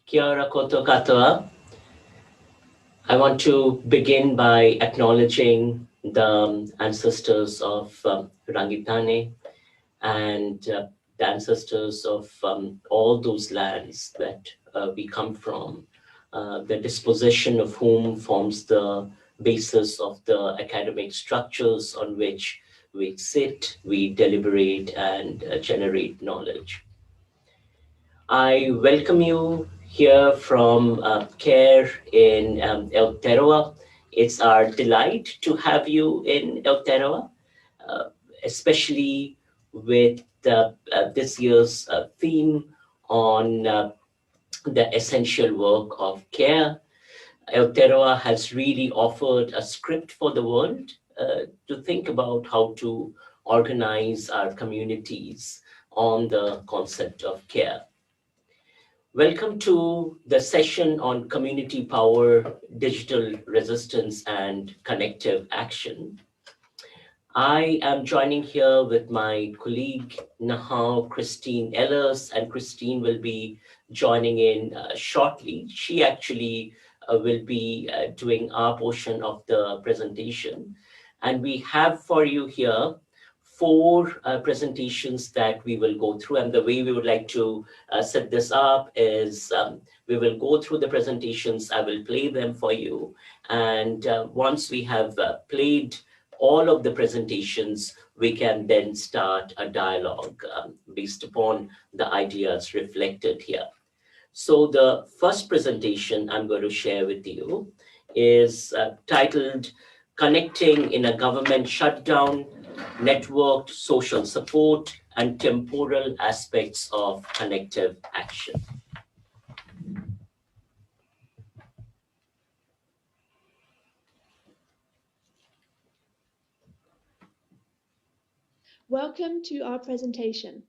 Kia ora koto katoa. I want to begin by acknowledging the ancestors of Rangitane and the ancestors of all those lands that we come from, the disposition of whom forms the basis of the academic structures on which we sit, we deliberate, and generate knowledge. I welcome you here from CARE in Aotearoa. It's our delight to have you in Aotearoa, uh, especially with this year's theme on the essential work of CARE. Aotearoa has really offered a script for the world to think about how to organize our communities on the concept of care. Welcome to the session on community power, digital resistance, and connective action. I am joining here with my colleague Nahau Christine Elers, and Christine will be joining in shortly. She actually will be doing our portion of the presentation. And we have for you here four presentations that we will go through. And the way we would like to set this up is we will go through the presentations. I will play them for you. And once we have played all of the presentations, we can then start a dialogue based upon the ideas reflected here. So the first presentation I'm going to share with you is titled Connecting in a Government Shutdown, Networked Social Support and Temporal Aspects of Connective Action. Welcome to our presentation,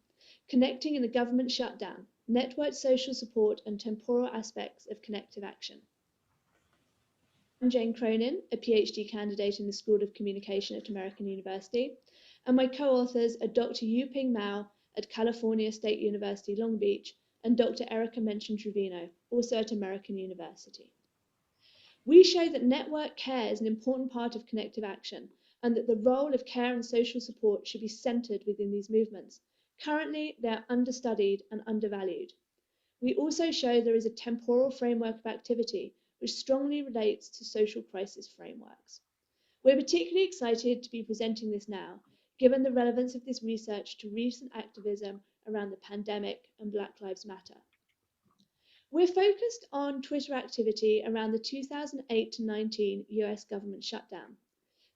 Connecting in a Government Shutdown, Networked Social Support and Temporal Aspects of Connective Action. I'm Jane Cronin, a PhD candidate in the School of Communication at American University, and my co-authors are Dr. Yuping Mao at California State University, Long Beach, and Dr. Erica Menchen-Trevino, also at American University. We show that network care is an important part of connective action, and that the role of care and social support should be centered within these movements. Currently, they are understudied and undervalued. We also show there is a temporal framework of activity which strongly relates to social crisis frameworks. We're particularly excited to be presenting this now, given the relevance of this research to recent activism around the pandemic and Black Lives Matter. We're focused on Twitter activity around the 2008-19 US government shutdown.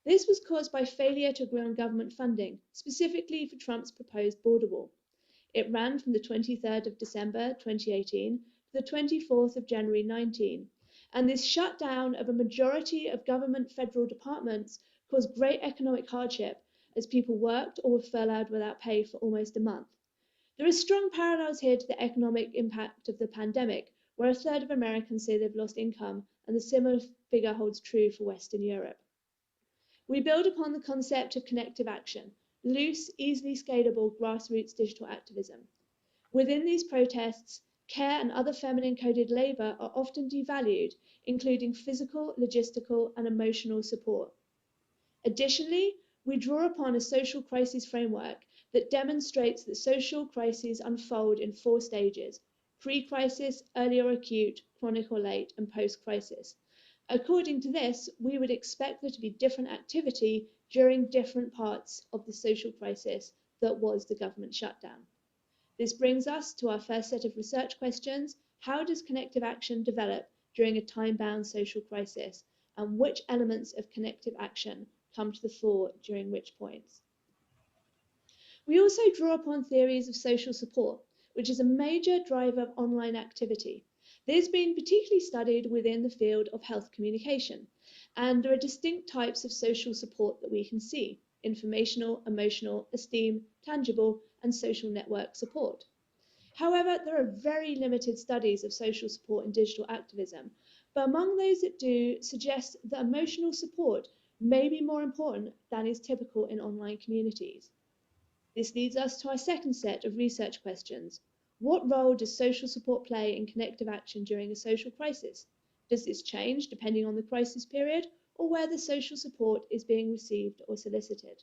This was caused by failure to agree on government funding, specifically for Trump's proposed border wall. It ran from the 23rd of December 2018 to the 24th of January 19, and this shutdown of a majority of government federal departments caused great economic hardship as people worked or were furloughed without pay for almost a month. There are strong parallels here to the economic impact of the pandemic, where a third of Americans say they've lost income, and the similar figure holds true for Western Europe. We build upon the concept of connective action, loose, easily scalable grassroots digital activism. Within these protests, care and other feminine-coded labour are often devalued, including physical, logistical, and emotional support. Additionally, we draw upon a social crisis framework that demonstrates that social crises unfold in 4 stages: pre-crisis, early or acute, chronic or late, and post-crisis. According to this, we would expect there to be different activity during different parts of the social crisis that was the government shutdown. This brings us to our first set of research questions. How does connective action develop during a time-bound social crisis, and which elements of connective action come to the fore during which points? We also draw upon theories of social support, which is a major driver of online activity. This has been particularly studied within the field of health communication, and there are distinct types of social support that we can see: informational, emotional, esteem, tangible, and social network support. However, there are very limited studies of social support in digital activism, but among those that do suggest that emotional support may be more important than is typical in online communities. This leads us to our second set of research questions. What role does social support play in connective action during a social crisis? Does this change depending on the crisis period or where the social support is being received or solicited?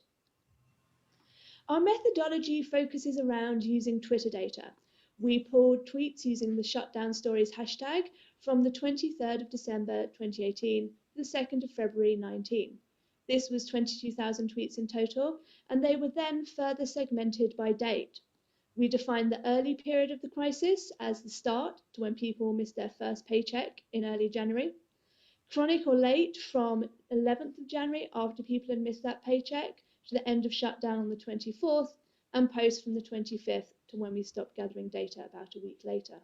Our methodology focuses around using Twitter data. We pulled tweets using the Shutdown Stories hashtag from the 23rd of December 2018 to the 2nd of February 19. This was 22,000 tweets in total, and they were then further segmented by date. We defined the early period of the crisis as the start, to when people missed their first paycheck in early January, chronic or late from 11th of January after people had missed that paycheck to the end of shutdown on the 24th, and post from the 25th to when we stopped gathering data about a week later.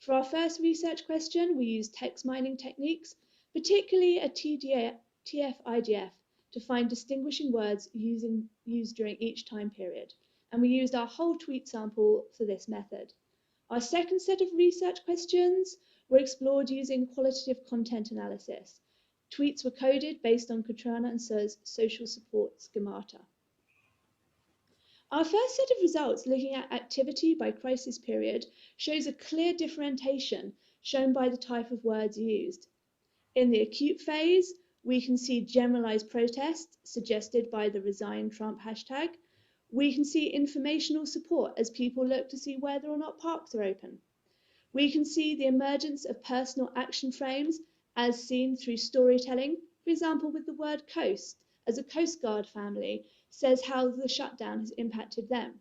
For our first research question, we used text mining techniques, particularly a TF-IDF, to find distinguishing words used during each time period, and we used our whole tweet sample for this method. Our second set of research questions were explored using qualitative content analysis. Tweets were coded based on Katrana and Sir's social support schemata. Our first set of results looking at activity by crisis period shows a clear differentiation shown by the type of words used. In the acute phase, we can see generalized protests suggested by the Resign Trump hashtag. We can see informational support as people look to see whether or not parks are open. We can see the emergence of personal action frames as seen through storytelling, for example with the word coast, as a Coast Guard family says how the shutdown has impacted them.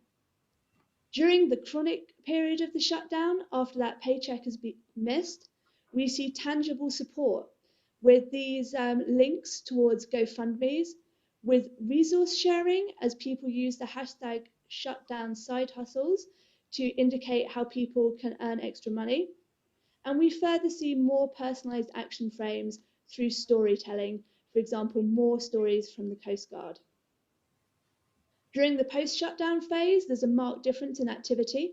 During the chronic period of the shutdown, after that paycheck has been missed, we see tangible support with these links towards GoFundMes, with resource sharing as people use the hashtag shutdown side hustles to indicate how people can earn extra money. And we further see more personalized action frames through storytelling, for example, more stories from the Coast Guard. During the post-shutdown phase, there's a marked difference in activity.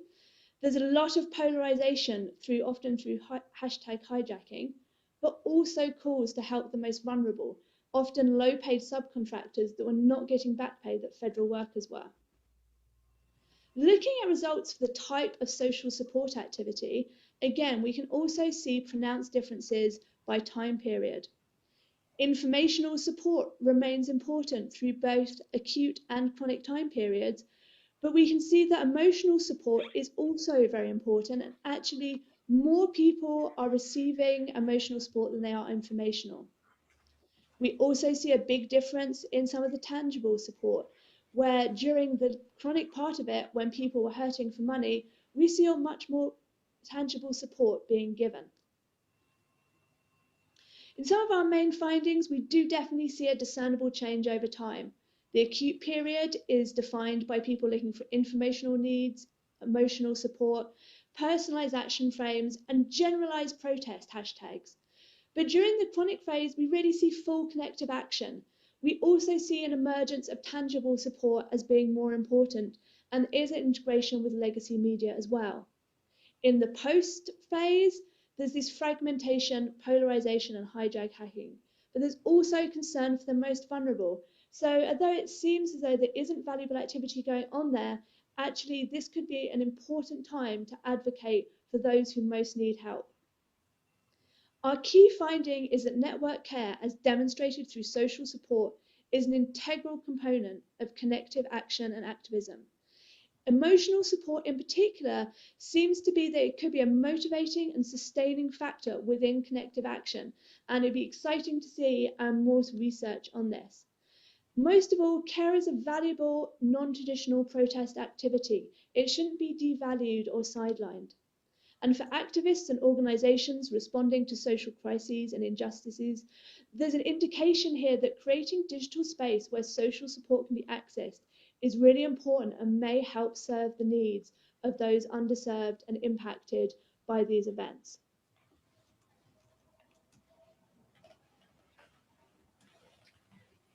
There's a lot of polarization often through hashtag hijacking, but also calls to help the most vulnerable, often low-paid subcontractors that were not getting back pay that federal workers were. Looking at results for the type of social support activity, again, we can also see pronounced differences by time period. Informational support remains important through both acute and chronic time periods, but we can see that emotional support is also very important, and actually more people are receiving emotional support than they are informational. We also see a big difference in some of the tangible support, where during the chronic part of it, when people were hurting for money, we see much more tangible support being given. In some of our main findings, we do definitely see a discernible change over time. The acute period is defined by people looking for informational needs, emotional support, personalized action frames, and generalized protest hashtags. But during the chronic phase, we really see full connective action. We also see an emergence of tangible support as being more important, and there is an integration with legacy media as well. In the post phase, there's this fragmentation, polarization, and hijacking, but there's also concern for the most vulnerable. So although it seems as though there isn't valuable activity going on there, actually this could be an important time to advocate for those who most need help. Our key finding is that network care, as demonstrated through social support, is an integral component of connective action and activism. Emotional support in particular seems to be that it could be a motivating and sustaining factor within connective action, and it'd be exciting to see more research on this. Most of all, care is a valuable, non-traditional protest activity. It shouldn't be devalued or sidelined. And for activists and organisations responding to social crises and injustices, there's an indication here that creating digital space where social support can be accessed is really important and may help serve the needs of those underserved and impacted by these events.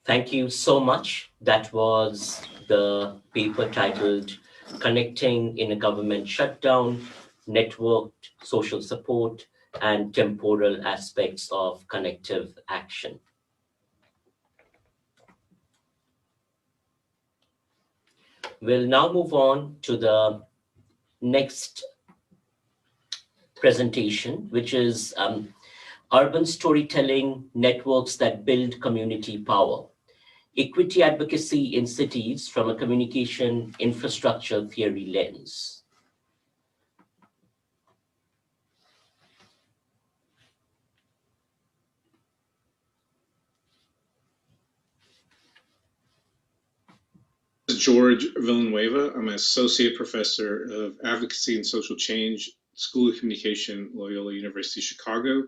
Thank you so much. That was the paper titled Connecting in a Government Shutdown, Networked Social Support and Temporal Aspects of Connective Action. We'll now move on to the next presentation, which is Urban Storytelling Networks that Build Community Power. Equity Advocacy in Cities from a Communication Infrastructure Theory Lens. George Villanueva. I'm an associate professor of advocacy and social change, School of Communication, Loyola University, Chicago.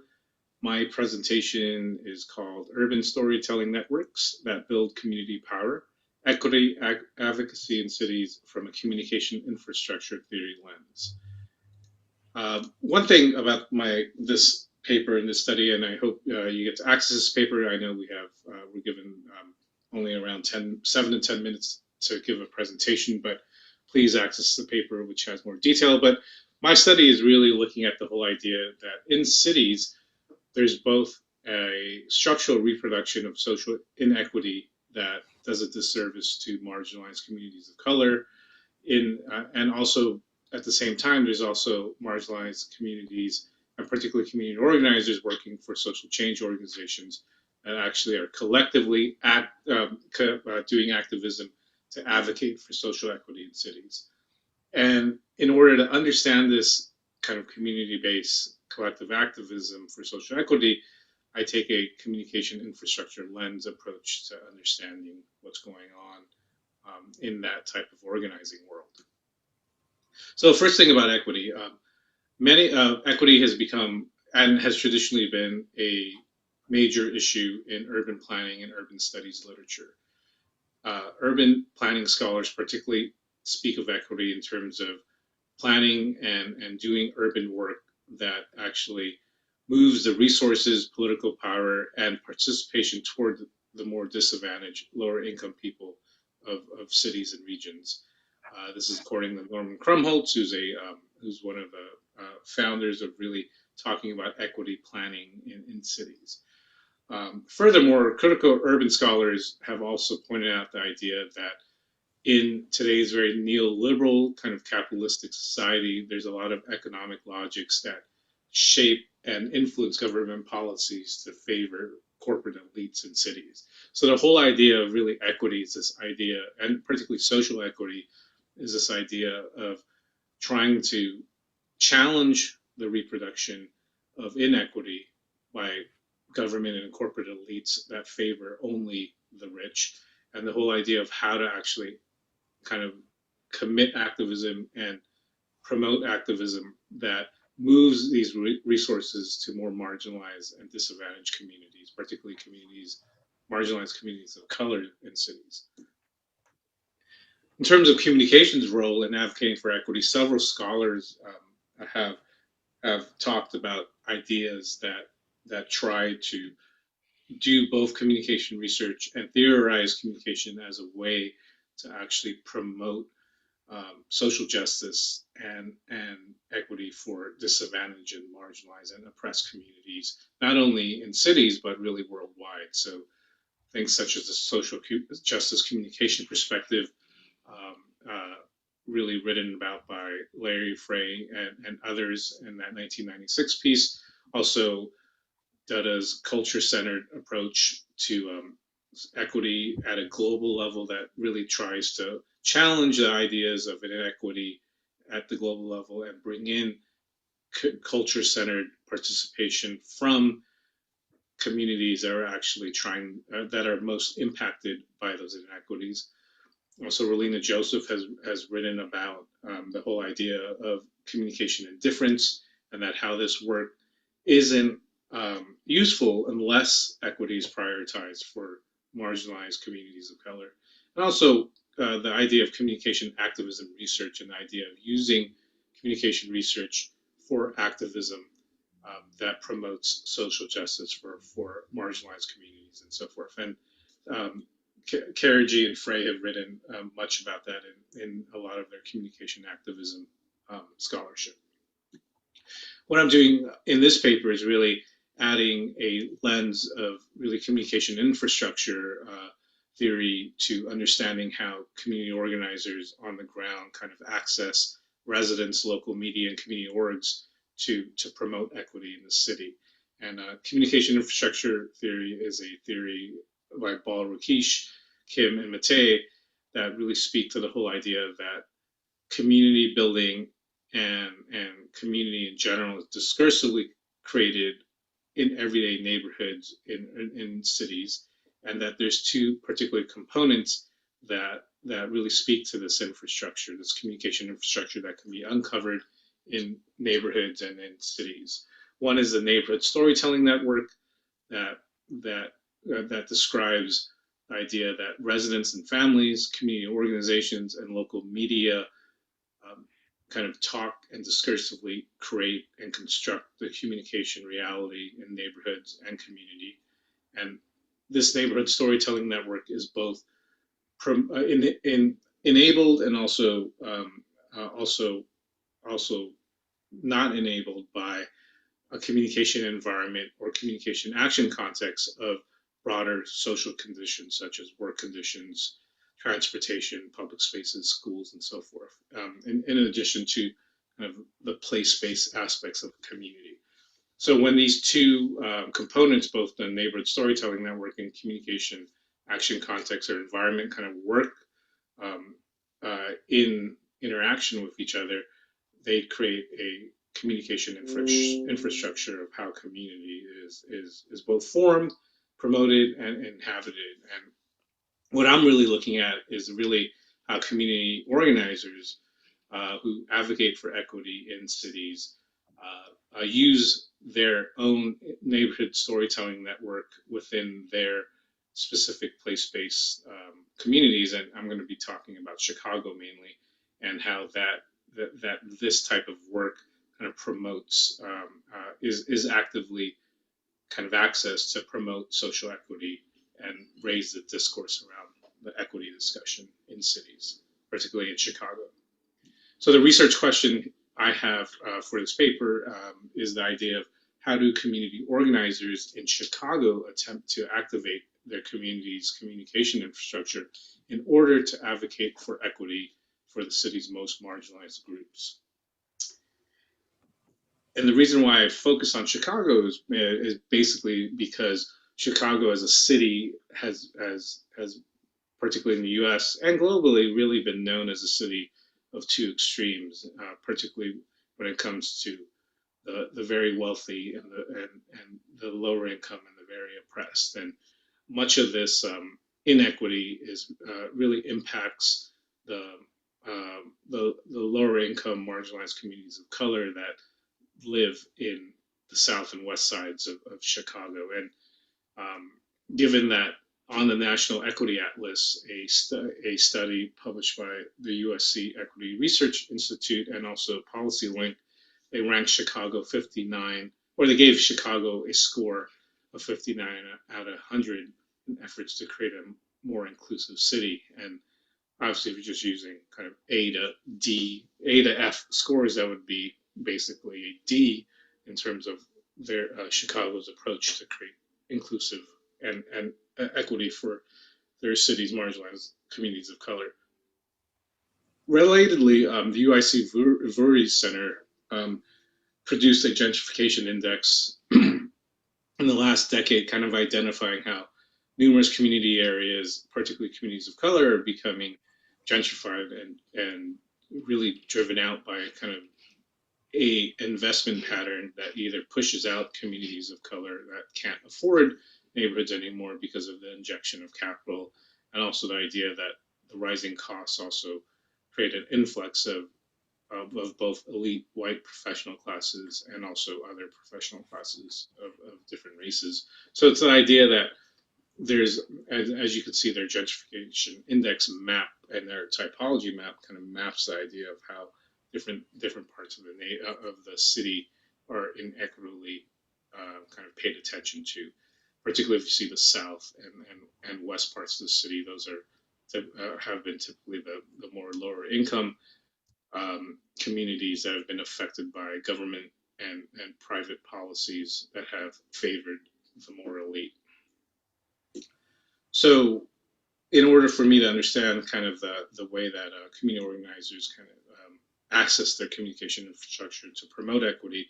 My presentation is called Urban Storytelling Networks that Build Community Power, Equity, Advocacy in Cities from a Communication Infrastructure Theory Lens. One thing about this paper and this study, and I hope you get to access this paper. I know we're given only around 7 to 10 minutes to give a presentation, but please access the paper, which has more detail. But my study is really looking at the whole idea that in cities, there's both a structural reproduction of social inequity that does a disservice to marginalized communities of color, and also at the same time, there's also marginalized communities, and particularly community organizers working for social change organizations that actually are collectively doing activism to advocate for social equity in cities. And in order to understand this kind of community-based collective activism for social equity, I take a communication infrastructure lens approach to understanding what's going on in that type of organizing world. So the first thing about equity, equity has become and has traditionally been a major issue in urban planning and urban studies literature. Urban planning scholars particularly speak of equity in terms of planning and doing urban work that actually moves the resources, political power, and participation toward the more disadvantaged, lower income people of cities and regions. This is according to Norman Krumholtz, who's one of the founders of really talking about equity planning in cities. Furthermore, critical urban scholars have also pointed out the idea that in today's very neoliberal kind of capitalistic society, there's a lot of economic logics that shape and influence government policies to favor corporate elites in cities. So the whole idea of really equity is this idea, and particularly social equity, is this idea of trying to challenge the reproduction of inequity by government and corporate elites that favor only the rich, and the whole idea of how to actually kind of commit activism and promote activism that moves these resources to more marginalized and disadvantaged communities, particularly marginalized communities of color in cities. In terms of communication's role in advocating for equity, several scholars have talked about ideas that try to do both communication research and theorize communication as a way to actually promote social justice and equity for disadvantaged and marginalized and oppressed communities, not only in cities, but really worldwide. So things such as the social justice communication perspective, really written about by Larry Frey and others in that 1996 piece. Also, Dada's culture-centered approach to equity at a global level that really tries to challenge the ideas of inequity at the global level and bring in culture-centered participation from communities that are actually that are most impacted by those inequities. Also, Relina Joseph has written about the whole idea of communication indifference, and that how this work isn't useful unless equity is prioritized for marginalized communities of color. And also the idea of communication activism research and the idea of using communication research for activism that promotes social justice for marginalized communities and so forth. And Carrigy and Frey have written much about that in a lot of their communication activism scholarship. What I'm doing in this paper is really adding a lens of really communication infrastructure theory to understanding how community organizers on the ground kind of access residents, local media, and community orgs to promote equity in the city. And communication infrastructure theory is a theory by Bal Rakesh, Kim, and Matei that really speak to the whole idea that community building and community in general is discursively created in everyday neighborhoods in cities, and that there's two particular components that really speak to this infrastructure, this communication infrastructure that can be uncovered in neighborhoods and in cities. One is the neighborhood storytelling network that describes the idea that residents and families, community organizations, and local media kind of talk and discursively create and construct the communication reality in neighborhoods and community. And this neighborhood storytelling network is both enabled and also not enabled by a communication environment or communication action context of broader social conditions such as work conditions, transportation, public spaces, schools, and so forth, in addition to kind of the place-based aspects of the community. So when these two components, both the neighborhood storytelling network and communication action context or environment, kind of work in interaction with each other, they create a communication infrastructure of how community is both formed, promoted, and inhabited. And what I'm really looking at is really how community organizers who advocate for equity in cities use their own neighborhood storytelling network within their specific place-based communities. And I'm going to be talking about Chicago mainly, and how that this type of work kind of promotes, is actively kind of access to promote social equity and raise the discourse around the equity discussion in cities, particularly in Chicago. So the research question I have for this paper is the idea of how do community organizers in Chicago attempt to activate their community's communication infrastructure in order to advocate for equity for the city's most marginalized groups. And the reason why I focus on Chicago is basically because Chicago as a city has particularly in the US and globally, really been known as a city of two extremes, particularly when it comes to the very wealthy and the lower income and the very oppressed. And much of this inequity really impacts the lower income marginalized communities of color that live in the south and west sides of Chicago. And given that on the National Equity Atlas, a study published by the USC Equity Research Institute and also Policy Link, they ranked Chicago 59, or they gave Chicago a score of 59 out of 100 in efforts to create a more inclusive city. And obviously, if you're just using kind of A to F scores, that would be basically a D in terms of their Chicago's approach to create inclusive and equity for their city's marginalized communities of color. Relatedly, the UIC Voorhees Center produced a gentrification index in the last decade, kind of identifying how numerous community areas, particularly communities of color, are becoming gentrified and really driven out by kind of a investment pattern that either pushes out communities of color that can't afford neighborhoods anymore because of the injection of capital, and also the idea that the rising costs also create an influx of both elite white professional classes and also other professional classes of different races. So it's the idea that there's, as you can see, their gentrification index map and their typology map kind of maps the idea of how different parts of the city are inequitably kind of paid attention to. Particularly if you see the south and west parts of the city, those have been typically the more lower income communities that have been affected by government and private policies that have favored the more elite. So in order for me to understand kind of the way that community organizers kind of access their communication infrastructure to promote equity.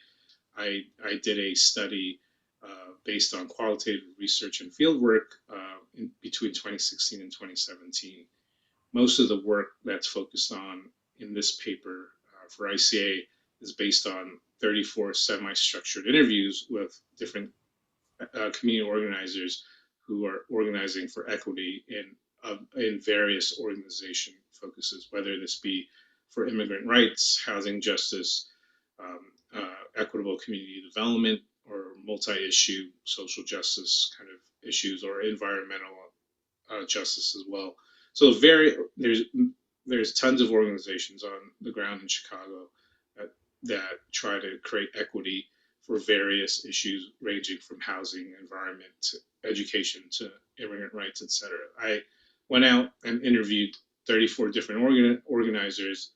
I did a study based on qualitative research and fieldwork between 2016 and 2017. Most of the work that's focused on in this paper for ICA is based on 34 semi-structured interviews with different community organizers who are organizing for equity in various organization focuses, whether this be for immigrant rights, housing justice, equitable community development, or multi-issue social justice kind of issues, or environmental justice as well. So there's tons of organizations on the ground in Chicago that try to create equity for various issues ranging from housing, environment, to education, to immigrant rights, etc. I went out and interviewed 34 different organizers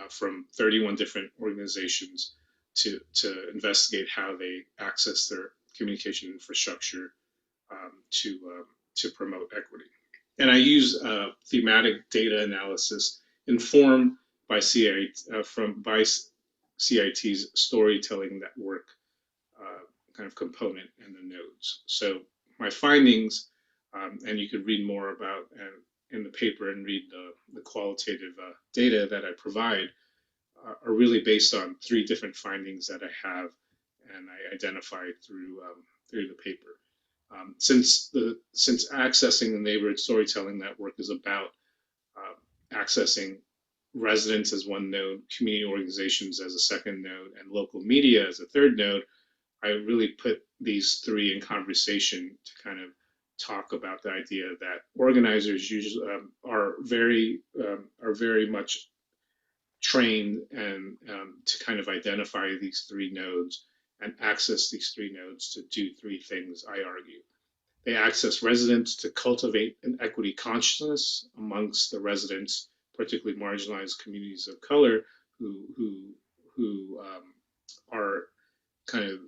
from 31 different organizations to investigate how they access their communication infrastructure to promote equity. And I use thematic data analysis informed by CIT's storytelling network kind of component and the nodes. So my findings, and you could read more about in the paper and read the qualitative data that I provide, are really based on 3 different findings that I have and I identified through the paper. Since accessing the neighborhood storytelling network is about accessing residents as one node, community organizations as a second node, and local media as a third node, I really put these 3 in conversation to kind of talk about the idea that organizers usually are very much trained and to kind of identify these 3 nodes and access these 3 nodes to do 3 things, I argue. They access residents to cultivate an equity consciousness amongst the residents, particularly marginalized communities of color who are kind of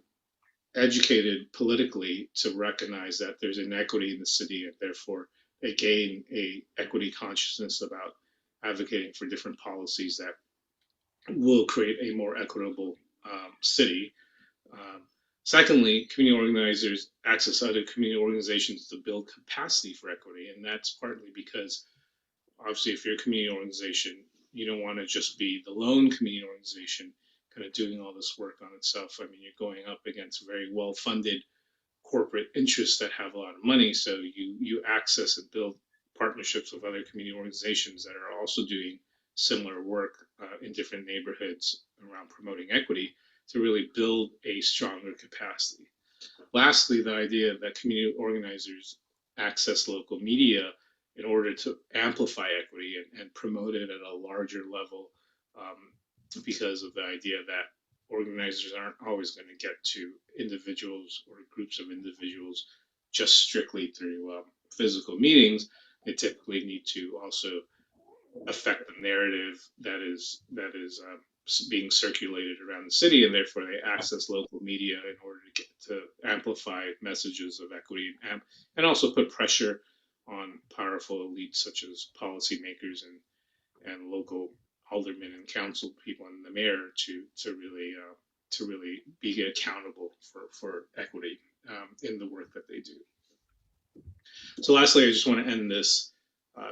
educated politically to recognize that there's inequity in the city, and therefore they gain a equity consciousness about advocating for different policies that will create a more equitable city. Secondly, community organizers access other community organizations to build capacity for equity, and that's partly because obviously if you're a community organization, you don't want to just be the lone community organization kind of doing all this work on itself. I mean, you're going up against very well-funded corporate interests that have a lot of money, so you access and build partnerships with other community organizations that are also doing similar work in different neighborhoods around promoting equity to really build a stronger capacity. Lastly, the idea that community organizers access local media in order to amplify equity and promote it at a larger level, because of the idea that organizers aren't always going to get to individuals or groups of individuals just strictly through physical meetings. They typically need to also affect the narrative that is being circulated around the city, and therefore they access local media in order to get to amplify messages of equity and also put pressure on powerful elites such as policymakers and local aldermen and council people and the mayor to really be accountable for equity in the work that they do. So lastly, I just want to end this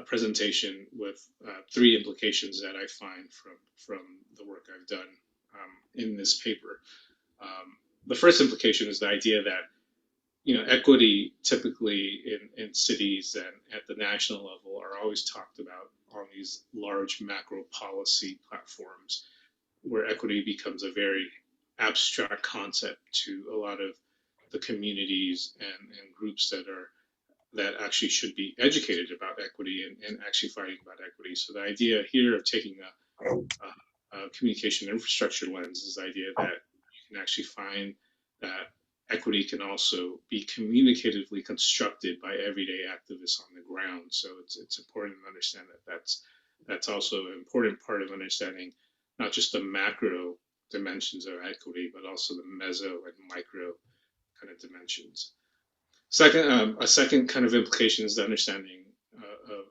presentation with 3 implications that I find from the work I've done in this paper. The first implication is the idea that equity typically in cities and at the national level are always talked about on these large macro policy platforms, where equity becomes a very abstract concept to a lot of the communities and groups that actually should be educated about equity and actually fighting about equity. So the idea here of taking a communication infrastructure lens is the idea that you can actually find that equity can also be communicatively constructed by everyday activists on the ground. So it's important to understand that that's also an important part of understanding not just the macro dimensions of equity, but also the meso and micro kind of dimensions. Second, a second kind of implication is the understanding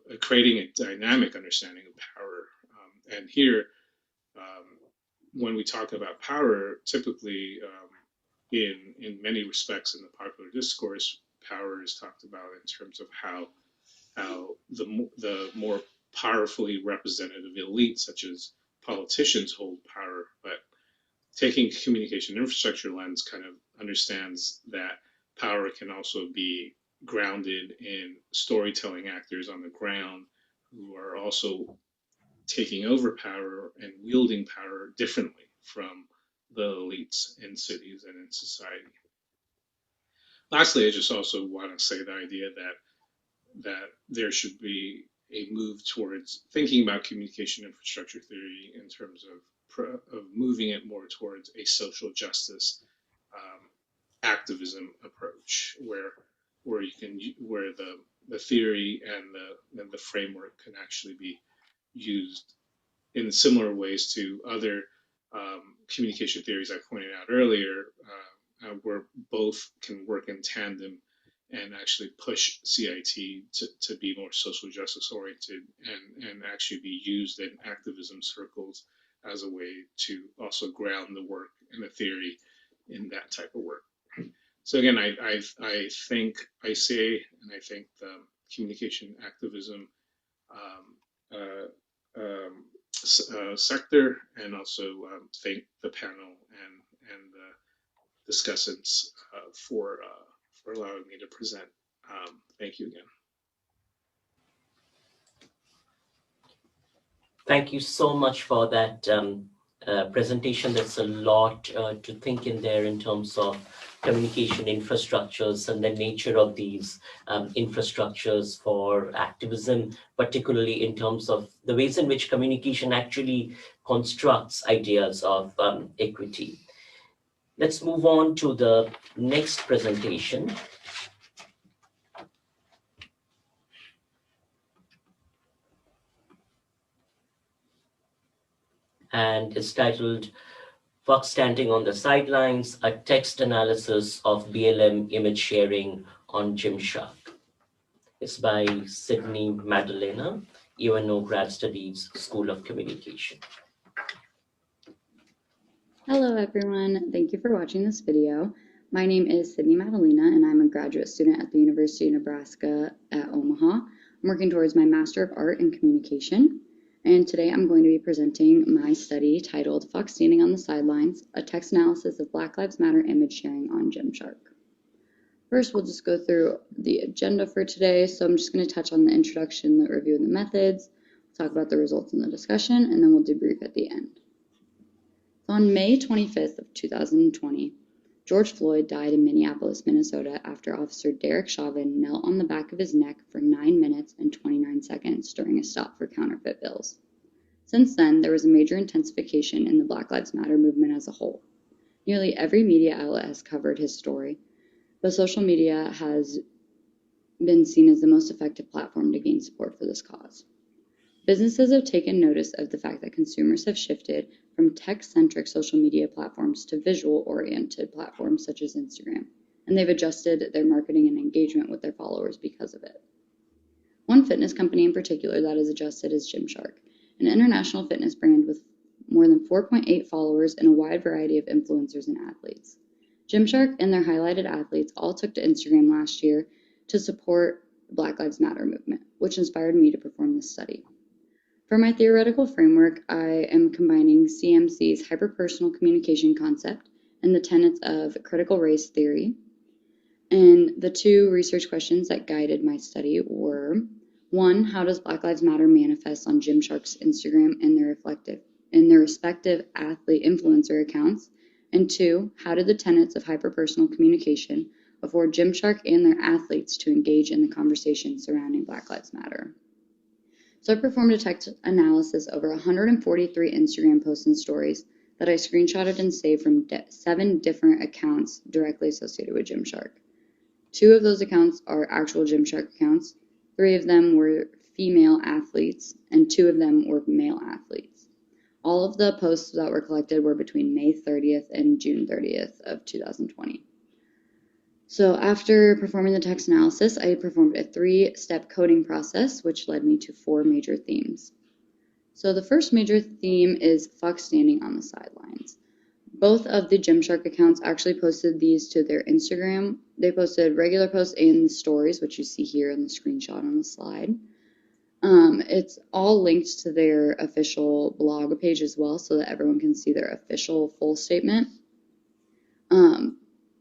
of creating a dynamic understanding of power. And here, when we talk about power, typically in many respects in the popular discourse, power is talked about in terms of how the more powerfully representative elite, such as politicians, hold power. But taking communication infrastructure lens kind of understands that power can also be grounded in storytelling actors on the ground who are also taking over power and wielding power differently from the elites in cities and in society. Lastly, I just also want to say the idea that there should be a move towards thinking about communication infrastructure theory in terms of moving it more towards a social justice activism approach, where the theory and the framework can actually be used in similar ways to other communication theories I pointed out earlier, where both can work in tandem and actually push CIT to be more social justice oriented and actually be used in activism circles as a way to also ground the work and the theory in that type of work. So again, I think ICA and I think the communication activism sector, and also thank the panel and the discussants for allowing me to present. Thank you again. Thank you so much for that presentation. There's a lot to think in there in terms of communication infrastructures and the nature of these infrastructures for activism, particularly in terms of the ways in which communication actually constructs ideas of equity. Let's move on to the next presentation. And it's titled Fox Standing on the Sidelines, a text analysis of BLM image sharing on Gymshark. It's by Sydney Madalena, UNO Grad Studies, School of Communication. Hello everyone, thank you for watching this video. My name is Sydney Madalena and I'm a graduate student at the University of Nebraska at Omaha. I'm working towards my Master of Art in Communication. And today I'm going to be presenting my study titled Fox Standing on the Sidelines, a text analysis of Black Lives Matter image sharing on Gymshark. First, we'll just go through the agenda for today. So I'm just going to touch on the introduction, the review of the methods, talk about the results in the discussion, and then we'll debrief at the end. So on May 25th of 2020, George Floyd died in Minneapolis, Minnesota after Officer Derek Chauvin knelt on the back of his neck for 9 minutes and 29 seconds during a stop for counterfeit bills. Since then, there was a major intensification in the Black Lives Matter movement as a whole. Nearly every media outlet has covered his story, but social media has been seen as the most effective platform to gain support for this cause. Businesses have taken notice of the fact that consumers have shifted from text-centric social media platforms to visual-oriented platforms such as Instagram, and they've adjusted their marketing and engagement with their followers because of it. One fitness company in particular that has adjusted is Gymshark, an international fitness brand with more than 4.8 followers and a wide variety of influencers and athletes. Gymshark and their highlighted athletes all took to Instagram last year to support the Black Lives Matter movement, which inspired me to perform this study. For my theoretical framework, I am combining CMC's hyperpersonal communication concept and the tenets of critical race theory. And the two research questions that guided my study were, 1, how does Black Lives Matter manifest on Gymshark's Instagram and their respective athlete influencer accounts? And 2, how did the tenets of hyperpersonal communication afford Gymshark and their athletes to engage in the conversation surrounding Black Lives Matter? So I performed a text analysis over 143 Instagram posts and stories that I screenshotted and saved from 7 different accounts directly associated with Gymshark. 2 of those accounts are actual Gymshark accounts, 3 of them were female athletes, and 2 of them were male athletes. All of the posts that were collected were between May 30th and June 30th of 2020. So after performing the text analysis, I performed a 3-step coding process, which led me to 4 major themes. So the first major theme is fuck standing on the sidelines. Both of the Gymshark accounts actually posted these to their Instagram. They posted regular posts and stories, which you see here in the screenshot on the slide. It's all linked to their official blog page as well, so that everyone can see their official full statement.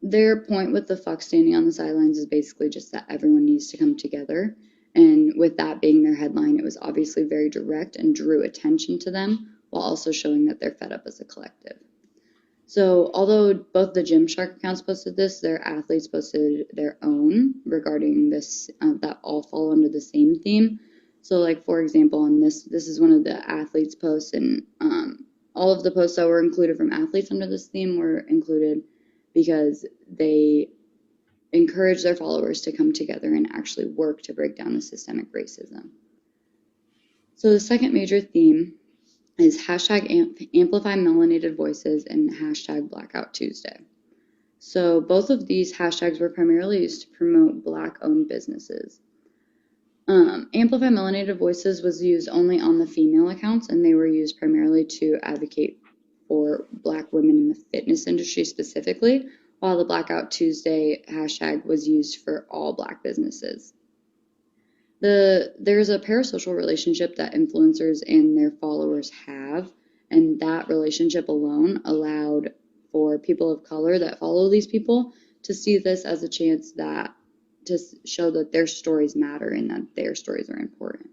Their point with the fuck standing on the sidelines is basically just that everyone needs to come together. And with that being their headline, it was obviously very direct and drew attention to them while also showing that they're fed up as a collective. So although both the Gymshark accounts posted this, their athletes posted their own regarding this that all fall under the same theme. So like, for example, on this is one of the athletes' posts, and all of the posts that were included from athletes under this theme were included because they encourage their followers to come together and actually work to break down the systemic racism. So the second major theme is hashtag amplify melanated voices and hashtag Blackout Tuesday. So both of these hashtags were primarily used to promote Black-owned businesses. Amplify melanated voices was used only on the female accounts, and they were used primarily to advocate for Black women in the fitness industry specifically, while the Blackout Tuesday hashtag was used for all Black businesses. There's a parasocial relationship that influencers and their followers have, and that relationship alone allowed for people of color that follow these people to see this as a chance to show that their stories matter and that their stories are important.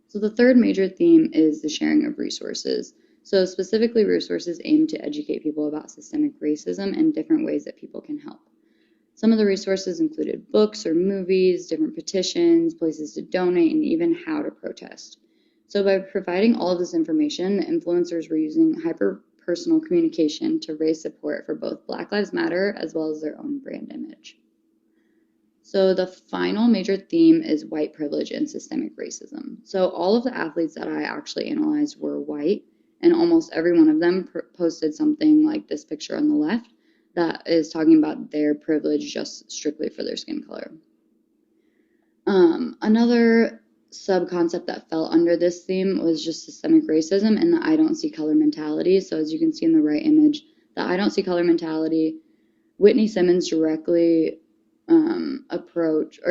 So the third major theme is the sharing of resources. So specifically, resources aim to educate people about systemic racism and different ways that people can help. Some of the resources included books or movies, different petitions, places to donate, and even how to protest. So by providing all of this information, the influencers were using hyper-personal communication to raise support for both Black Lives Matter as well as their own brand image. So the final major theme is white privilege and systemic racism. So all of the athletes that I actually analyzed were white, and almost every one of them posted something like this picture on the left that is talking about their privilege just strictly for their skin color. Another sub-concept that fell under this theme was just systemic racism and the I don't see color mentality. So as you can see in the right image, the I don't see color mentality, Whitney Simmons directly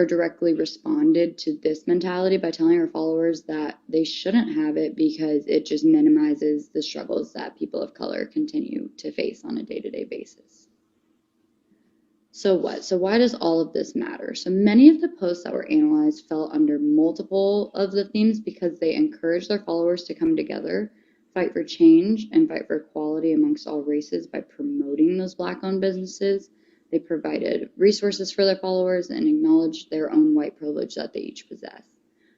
directly responded to this mentality by telling her followers that they shouldn't have it because it just minimizes the struggles that people of color continue to face on a day-to-day basis. So what? So why does all of this matter? So many of the posts that were analyzed fell under multiple of the themes because they encourage their followers to come together, fight for change, and fight for equality amongst all races by promoting those Black-owned businesses. They provided resources for their followers and acknowledged their own white privilege that they each possess.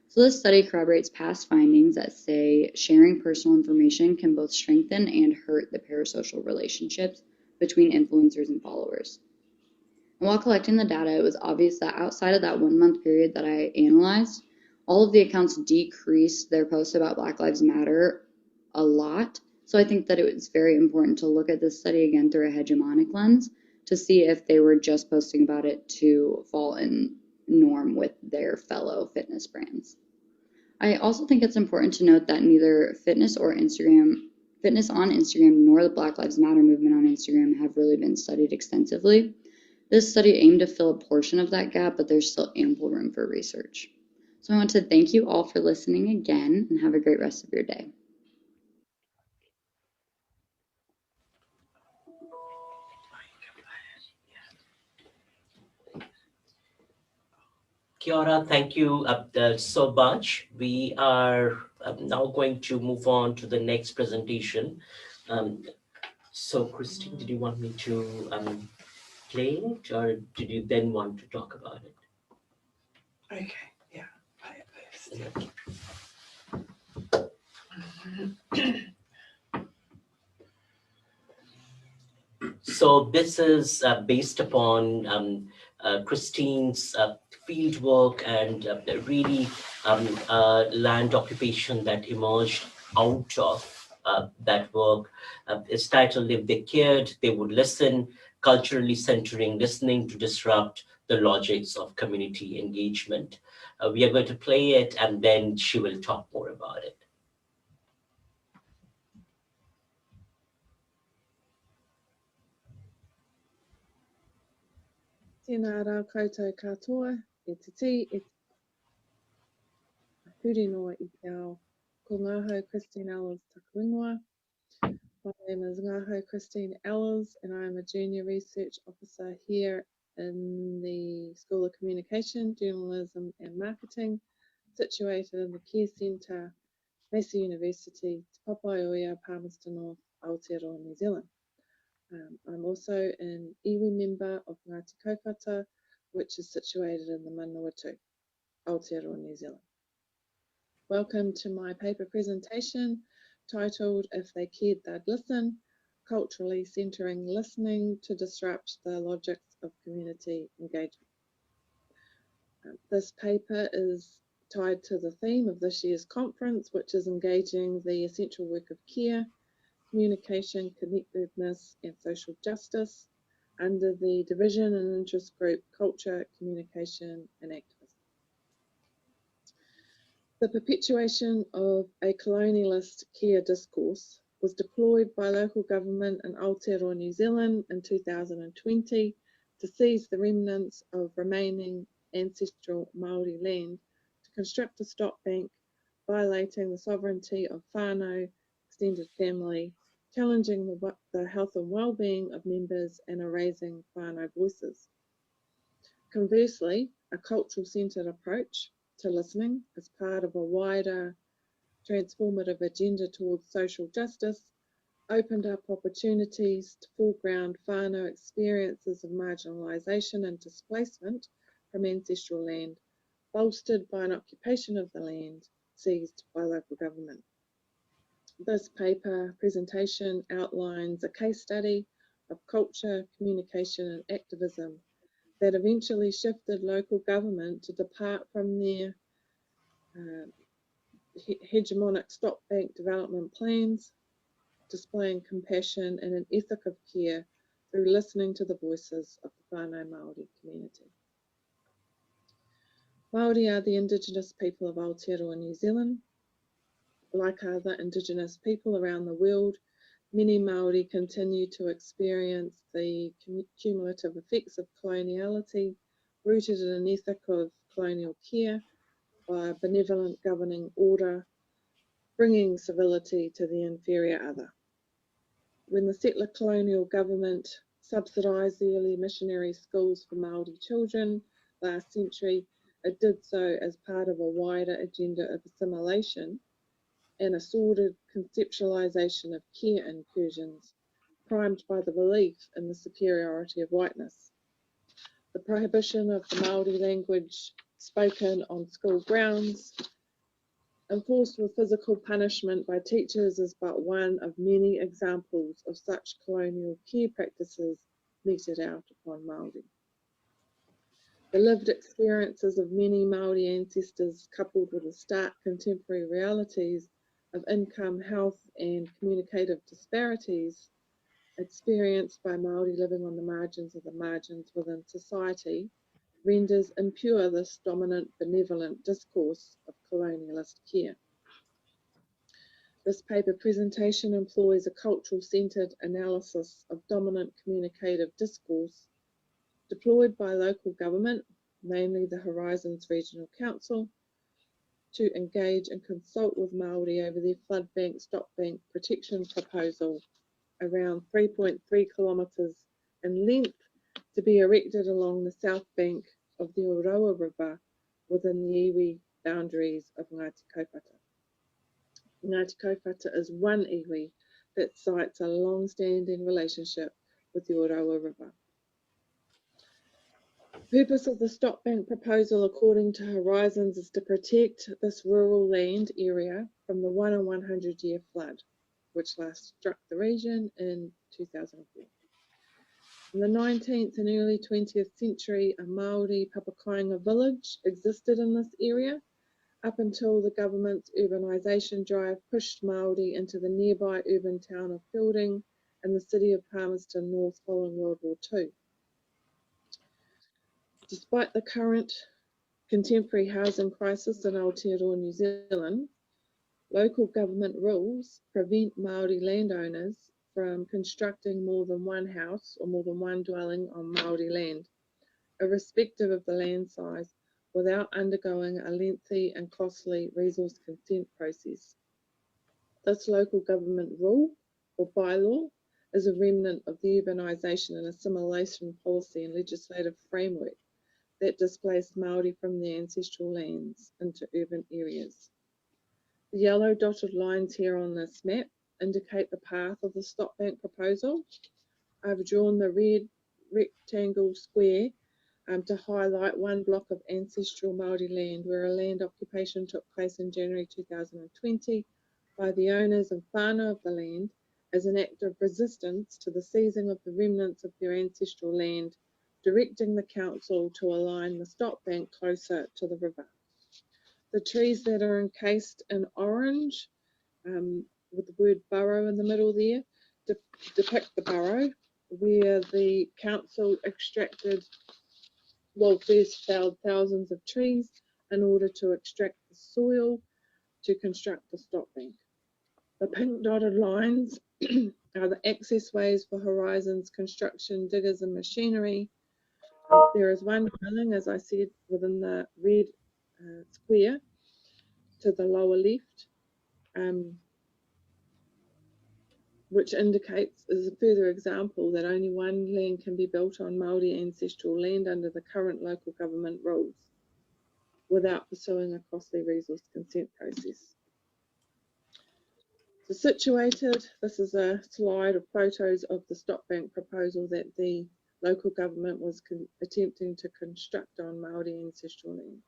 So this study corroborates past findings that say sharing personal information can both strengthen and hurt the parasocial relationships between influencers and followers. And while collecting the data, it was obvious that outside of that 1 month period that I analyzed, all of the accounts decreased their posts about Black Lives Matter a lot. So I think that it was very important to look at this study again through a hegemonic lens to see if they were just posting about it to fall in norm with their fellow fitness brands. I also think it's important to note that neither fitness on Instagram nor the Black Lives Matter movement on Instagram have really been studied extensively. This study aimed to fill a portion of that gap, but there's still ample room for research. So I want to thank you all for listening again and have a great rest of your day. Kiara, thank you so much. We are now going to move on to the next presentation. So Christine, did you want me to play it, or did you then want to talk about it? Okay, yeah, play it first. So this is based upon Christine's field work and really land occupation that emerged out of that work. It's titled If They Cared, They Would Listen, Culturally Centering Listening to Disrupt the Logics of Community Engagement. We are going to play it and then she will talk more about it. Tēnā rā koutou katoa, e te ti, e te huri noa I te ao. Ko ngāhau Christine Elers taku ingoa. My name is Ngāhau Christine Elers and I am a Junior Research Officer here in the School of Communication, Journalism and Marketing, situated in the Care Centre, Massey University, Te Papaioia, Palmerston North, Aotearoa, New Zealand. I'm also an iwi member of Ngāti Kaupata, which is situated in the Manawatu, Aotearoa, New Zealand. Welcome to my paper presentation titled If They Cared They'd Listen, Culturally Centering Listening to Disrupt the Logics of Community Engagement. This paper is tied to the theme of this year's conference, which is engaging the essential work of care, communication, connectedness and social justice under the division and interest group Culture, Communication and Activism. The perpetuation of a colonialist care discourse was deployed by local government in Aotearoa, New Zealand in 2020 to seize the remnants of remaining ancestral Māori land to construct a stock bank, violating the sovereignty of whānau, extended family, challenging the health and well-being of members and erasing whānau voices. Conversely, a cultural-centred approach to listening as part of a wider transformative agenda towards social justice opened up opportunities to foreground whānau experiences of marginalisation and displacement from ancestral land, bolstered by an occupation of the land seized by local government. This paper presentation outlines a case study of culture, communication and activism that eventually shifted local government to depart from their hegemonic stop bank development plans, displaying compassion and an ethic of care through listening to the voices of the whānau Māori community. Māori are the Indigenous people of Aotearoa, New Zealand. Like other Indigenous people around the world, many Māori continue to experience the cumulative effects of coloniality, rooted in an ethic of colonial care by a benevolent governing order, bringing civility to the inferior other. When the settler colonial government subsidised the early missionary schools for Māori children last century, it did so as part of a wider agenda of assimilation and a sordid conceptualisation of care incursions, primed by the belief in the superiority of whiteness. The prohibition of the Māori language spoken on school grounds, enforced with physical punishment by teachers, is but one of many examples of such colonial care practices meted out upon Māori. The lived experiences of many Māori ancestors, coupled with the stark contemporary realities of income, health and communicative disparities experienced by Māori living on the margins of the margins within society, renders impure this dominant benevolent discourse of colonialist care. This paper presentation employs a cultural-centred analysis of dominant communicative discourse deployed by local government, namely the Horizons Regional Council, to engage and consult with Māori over their flood bank stop bank protection proposal, around 3.3 kilometres in length, to be erected along the south bank of the Oroa River within the iwi boundaries of Ngāti Kaupata. Ngāti Kaupata is one iwi that cites a long-standing relationship with the Oroa River. The purpose of the stop bank proposal, according to Horizons, is to protect this rural land area from the 1 in 100 year flood, which last struck the region in 2004. In the 19th and early 20th century, a Māori Papakainga village existed in this area up until the government's urbanisation drive pushed Māori into the nearby urban town of Fielding and the city of Palmerston North following World War II. Despite the current contemporary housing crisis in Aotearoa, New Zealand, local government rules prevent Māori landowners from constructing more than one house or more than one dwelling on Māori land, irrespective of the land size, without undergoing a lengthy and costly resource consent process. This local government rule or bylaw is a remnant of the urbanisation and assimilation policy and legislative framework that displaced Māori from their ancestral lands into urban areas. The yellow dotted lines here on this map indicate the path of the stop bank proposal. I've drawn the red rectangle square to highlight one block of ancestral Māori land where a land occupation took place in January 2020 by the owners and whānau of the land as an act of resistance to the seizing of the remnants of their ancestral land, directing the council to align the stop bank closer to the river. The trees that are encased in orange with the word burrow in the middle there depict the burrow where the council first felled thousands of trees in order to extract the soil to construct the stop bank. The pink dotted lines are the access ways for Horizon's construction, diggers and machinery. There is one dwelling, as I said, within the red square to the lower left, which indicates is a further example that only one land can be built on Māori ancestral land under the current local government rules without pursuing a costly resource consent process. So situated, this is a slide of photos of the stop bank proposal that the local government was attempting to construct on Māori ancestral land.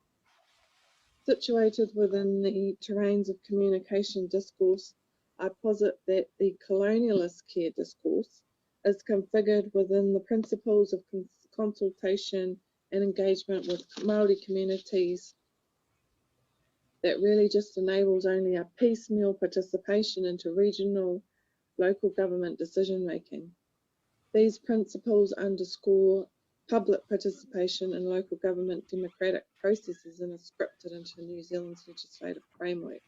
Situated within the terrains of communication discourse, I posit that the colonialist care discourse is configured within the principles of consultation and engagement with Māori communities that really just enables only a piecemeal participation into regional local government decision making. These principles underscore public participation in local government democratic processes and are scripted into New Zealand's legislative framework.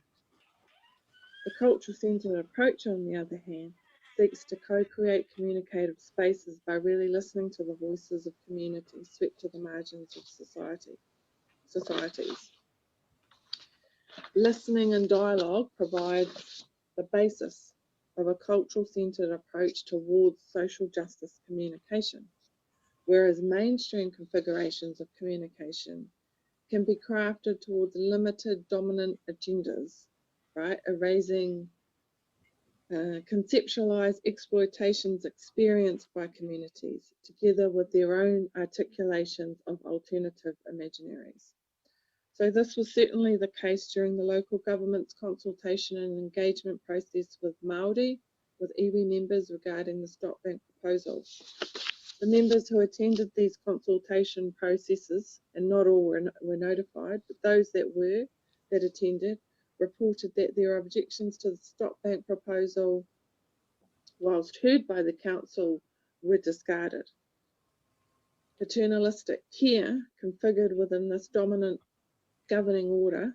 The cultural-centred approach, on the other hand, seeks to co-create communicative spaces by really listening to the voices of communities swept to the margins of societies. Listening and dialogue provides the basis of a cultural-centred approach towards social justice communication, whereas mainstream configurations of communication can be crafted towards limited dominant agendas, right? Erasing conceptualized exploitations experienced by communities together with their own articulations of alternative imaginaries. So this was certainly the case during the local government's consultation and engagement process with Māori, with iwi members regarding the stop bank proposal. The members who attended these consultation processes, and not all were notified, but those that attended, reported that their objections to the stop bank proposal, whilst heard by the council, were discarded. Paternalistic care, configured within this dominant governing order,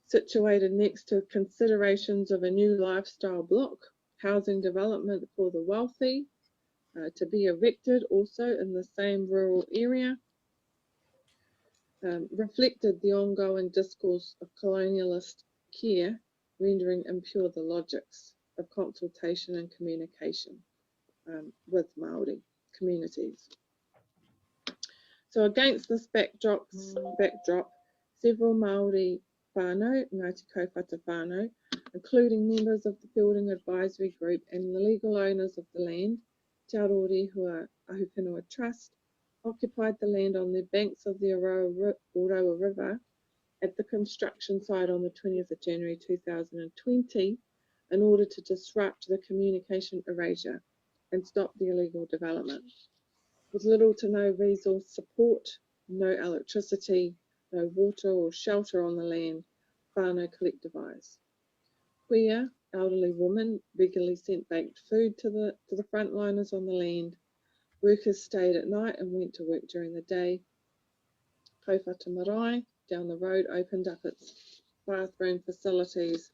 situated next to considerations of a new lifestyle block, housing development for the wealthy, to be erected also in the same rural area, reflected the ongoing discourse of colonialist care, rendering impure the logics of consultation and communication with Māori communities. So against this backdrop, several Māori whānau, Ngāti Kaupata whānau, including members of the Building Advisory Group and the legal owners of the land, Te Arori Ahupinua Trust, occupied the land on the banks of the Oroa River at the construction site on the 20th of January 2020 in order to disrupt the communication erasure and stop the illegal development. With little to no resource support, no electricity, no water or shelter on the land, whānau collectivised. Queer, elderly women regularly sent baked food to the frontliners on the land. Workers stayed at night and went to work during the day. Kaupata Marae, down the road, opened up its bathroom facilities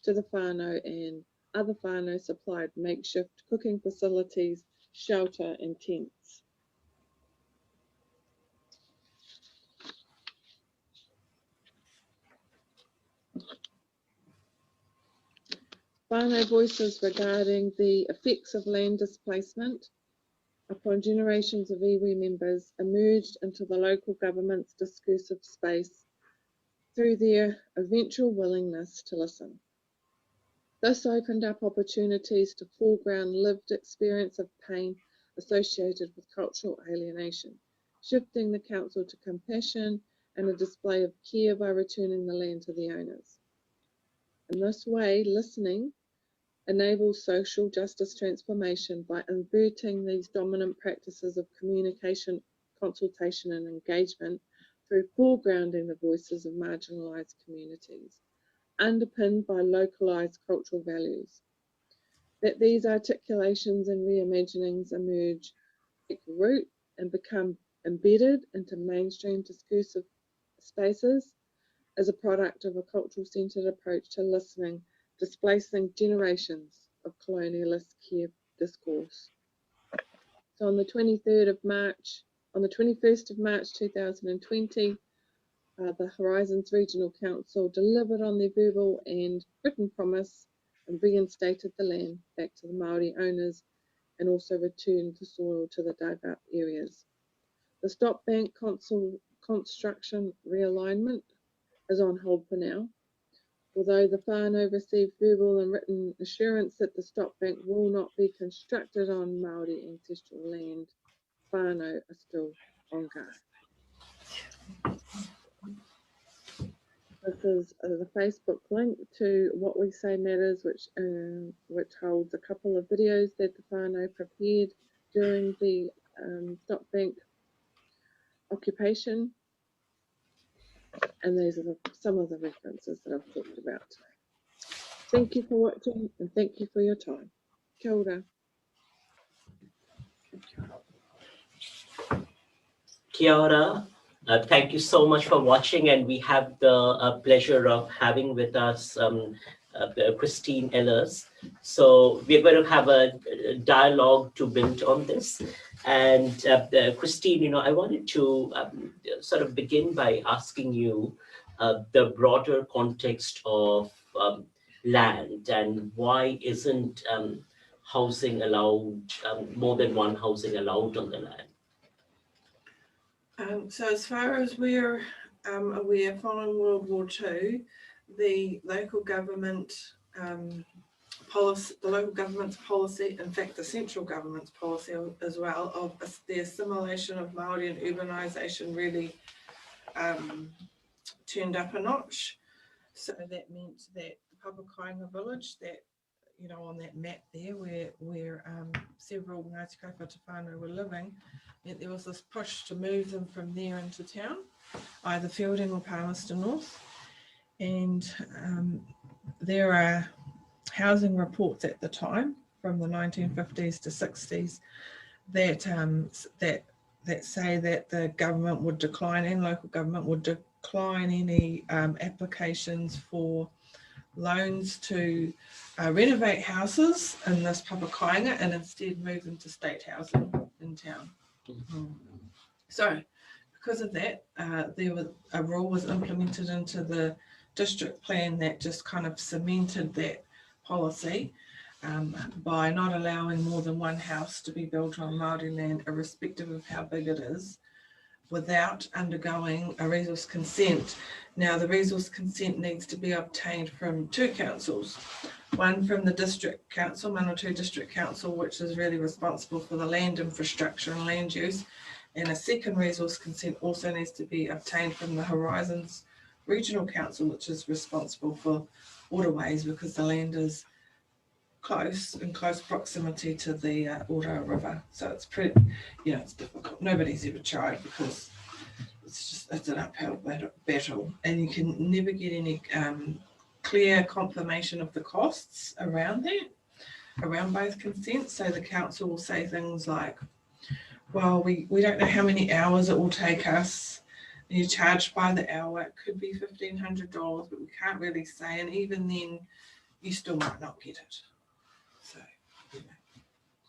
to the whānau, and other whānau supplied makeshift cooking facilities, shelter and tents. whānau voices regarding the effects of land displacement upon generations of iwi members emerged into the local government's discursive space through their eventual willingness to listen. This opened up opportunities to foreground lived experience of pain associated with cultural alienation, shifting the council to compassion and a display of care by returning the land to the owners. In this way, listening enables social justice transformation by inverting these dominant practices of communication, consultation and engagement through foregrounding the voices of marginalised communities, underpinned by localised cultural values. That these articulations and reimaginings emerge, take root and become embedded into mainstream discursive spaces is a product of a cultural-centred approach to listening, displacing generations of colonialist care discourse. So on the 21st of March 2020, the Horizons Regional Council delivered on their verbal and written promise and reinstated the land back to the Māori owners and also returned the soil to the dug up areas. The stop bank construction realignment is on hold for now, although the whānau received verbal and written assurance that the stop bank will not be constructed on Māori ancestral land. Whānau are still on guard. This is the Facebook link to What We Say Matters, which holds a couple of videos that the whānau prepared during the stop bank occupation. And these are some of the references that I've talked about today. Thank you for watching and thank you for your time. Kia ora. Kia ora. Thank you so much for watching, and we have the pleasure of having with us Christine Elers. So we're going to have a dialogue to build on this. And Christine, I wanted to sort of begin by asking you the broader context of land and why isn't housing allowed, more than one housing allowed on the land? So as far as we're aware, following World War II, the local government policy, in fact the central government's policy as well, of the assimilation of Māori and urbanisation really turned up a notch. So that meant that the Papakainga village, that on that map there where several Ngāti Kaupapa whānau were living, there was this push to move them from there into town, either Feilding or Palmerston North. And there are housing reports at the time from the 1950s to 60s that say that the government would decline, and local government would decline any applications for loans to renovate houses in this Papakainga and instead move them to state housing in town. So because of that, there was a rule was implemented into the district plan that just kind of cemented that policy by not allowing more than one house to be built on Māori land, irrespective of how big it is, without undergoing a resource consent. Now, the resource consent needs to be obtained from two councils, one from the district council, Manawatu District Council, which is really responsible for the land infrastructure and land use, and a second resource consent also needs to be obtained from the Horizons Regional Council, which is responsible for waterways because the land is in close proximity to the Ora River. So it's pretty, it's difficult. Nobody's ever tried because it's an uphill battle, and you can never get any clear confirmation of the costs around both consents. So the council will say things like, well, we don't know how many hours it will take us. You charge by the hour. It could be $1,500, but we can't really say. And even then, you still might not get it. So,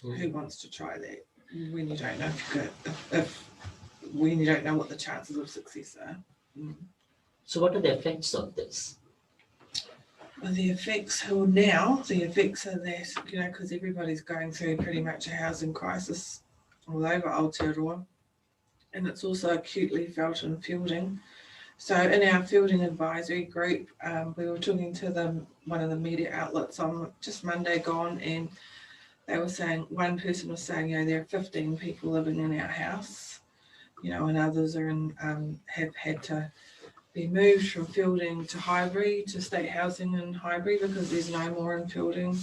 who wants to try that when you don't know when you don't know what the chances of success are? So, what are the effects of this? The effects, well, now the effects are that, you know, because everybody's going through pretty much a housing crisis all over Aotearoa, and it's also acutely felt in Fielding. So in our Fielding advisory group, we were talking to one of the media outlets on just Monday gone, and they were saying, one person was saying, you know, there are 15 people living in our house, you know, and others are in, have had to be moved from Fielding to Highbury, to state housing in Highbury, because there's no more in Fielding.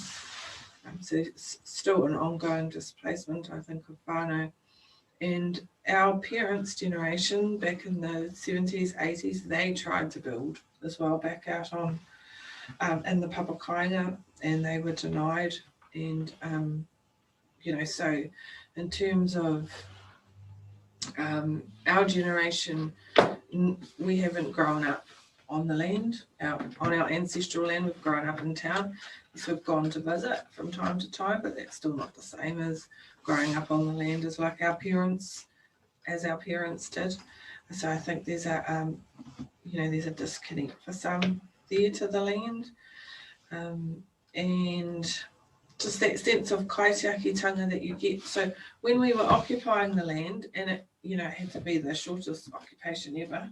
So it's still an ongoing displacement, I think, of whānau. And our parents' generation back in the 70s, 80s, they tried to build as well back out on in the Papakainga, and they were denied. And you know, so in terms of our generation, we haven't grown up on the land, on our ancestral land. We've grown up in town. So we've gone to visit from time to time, but that's still not the same as growing up on the land as like our parents did. So I think there's a you know, there's a disconnect for some there to the land, and just that sense of kaitiakitanga that you get. So when we were occupying the land, and it, you know, had to be the shortest occupation ever,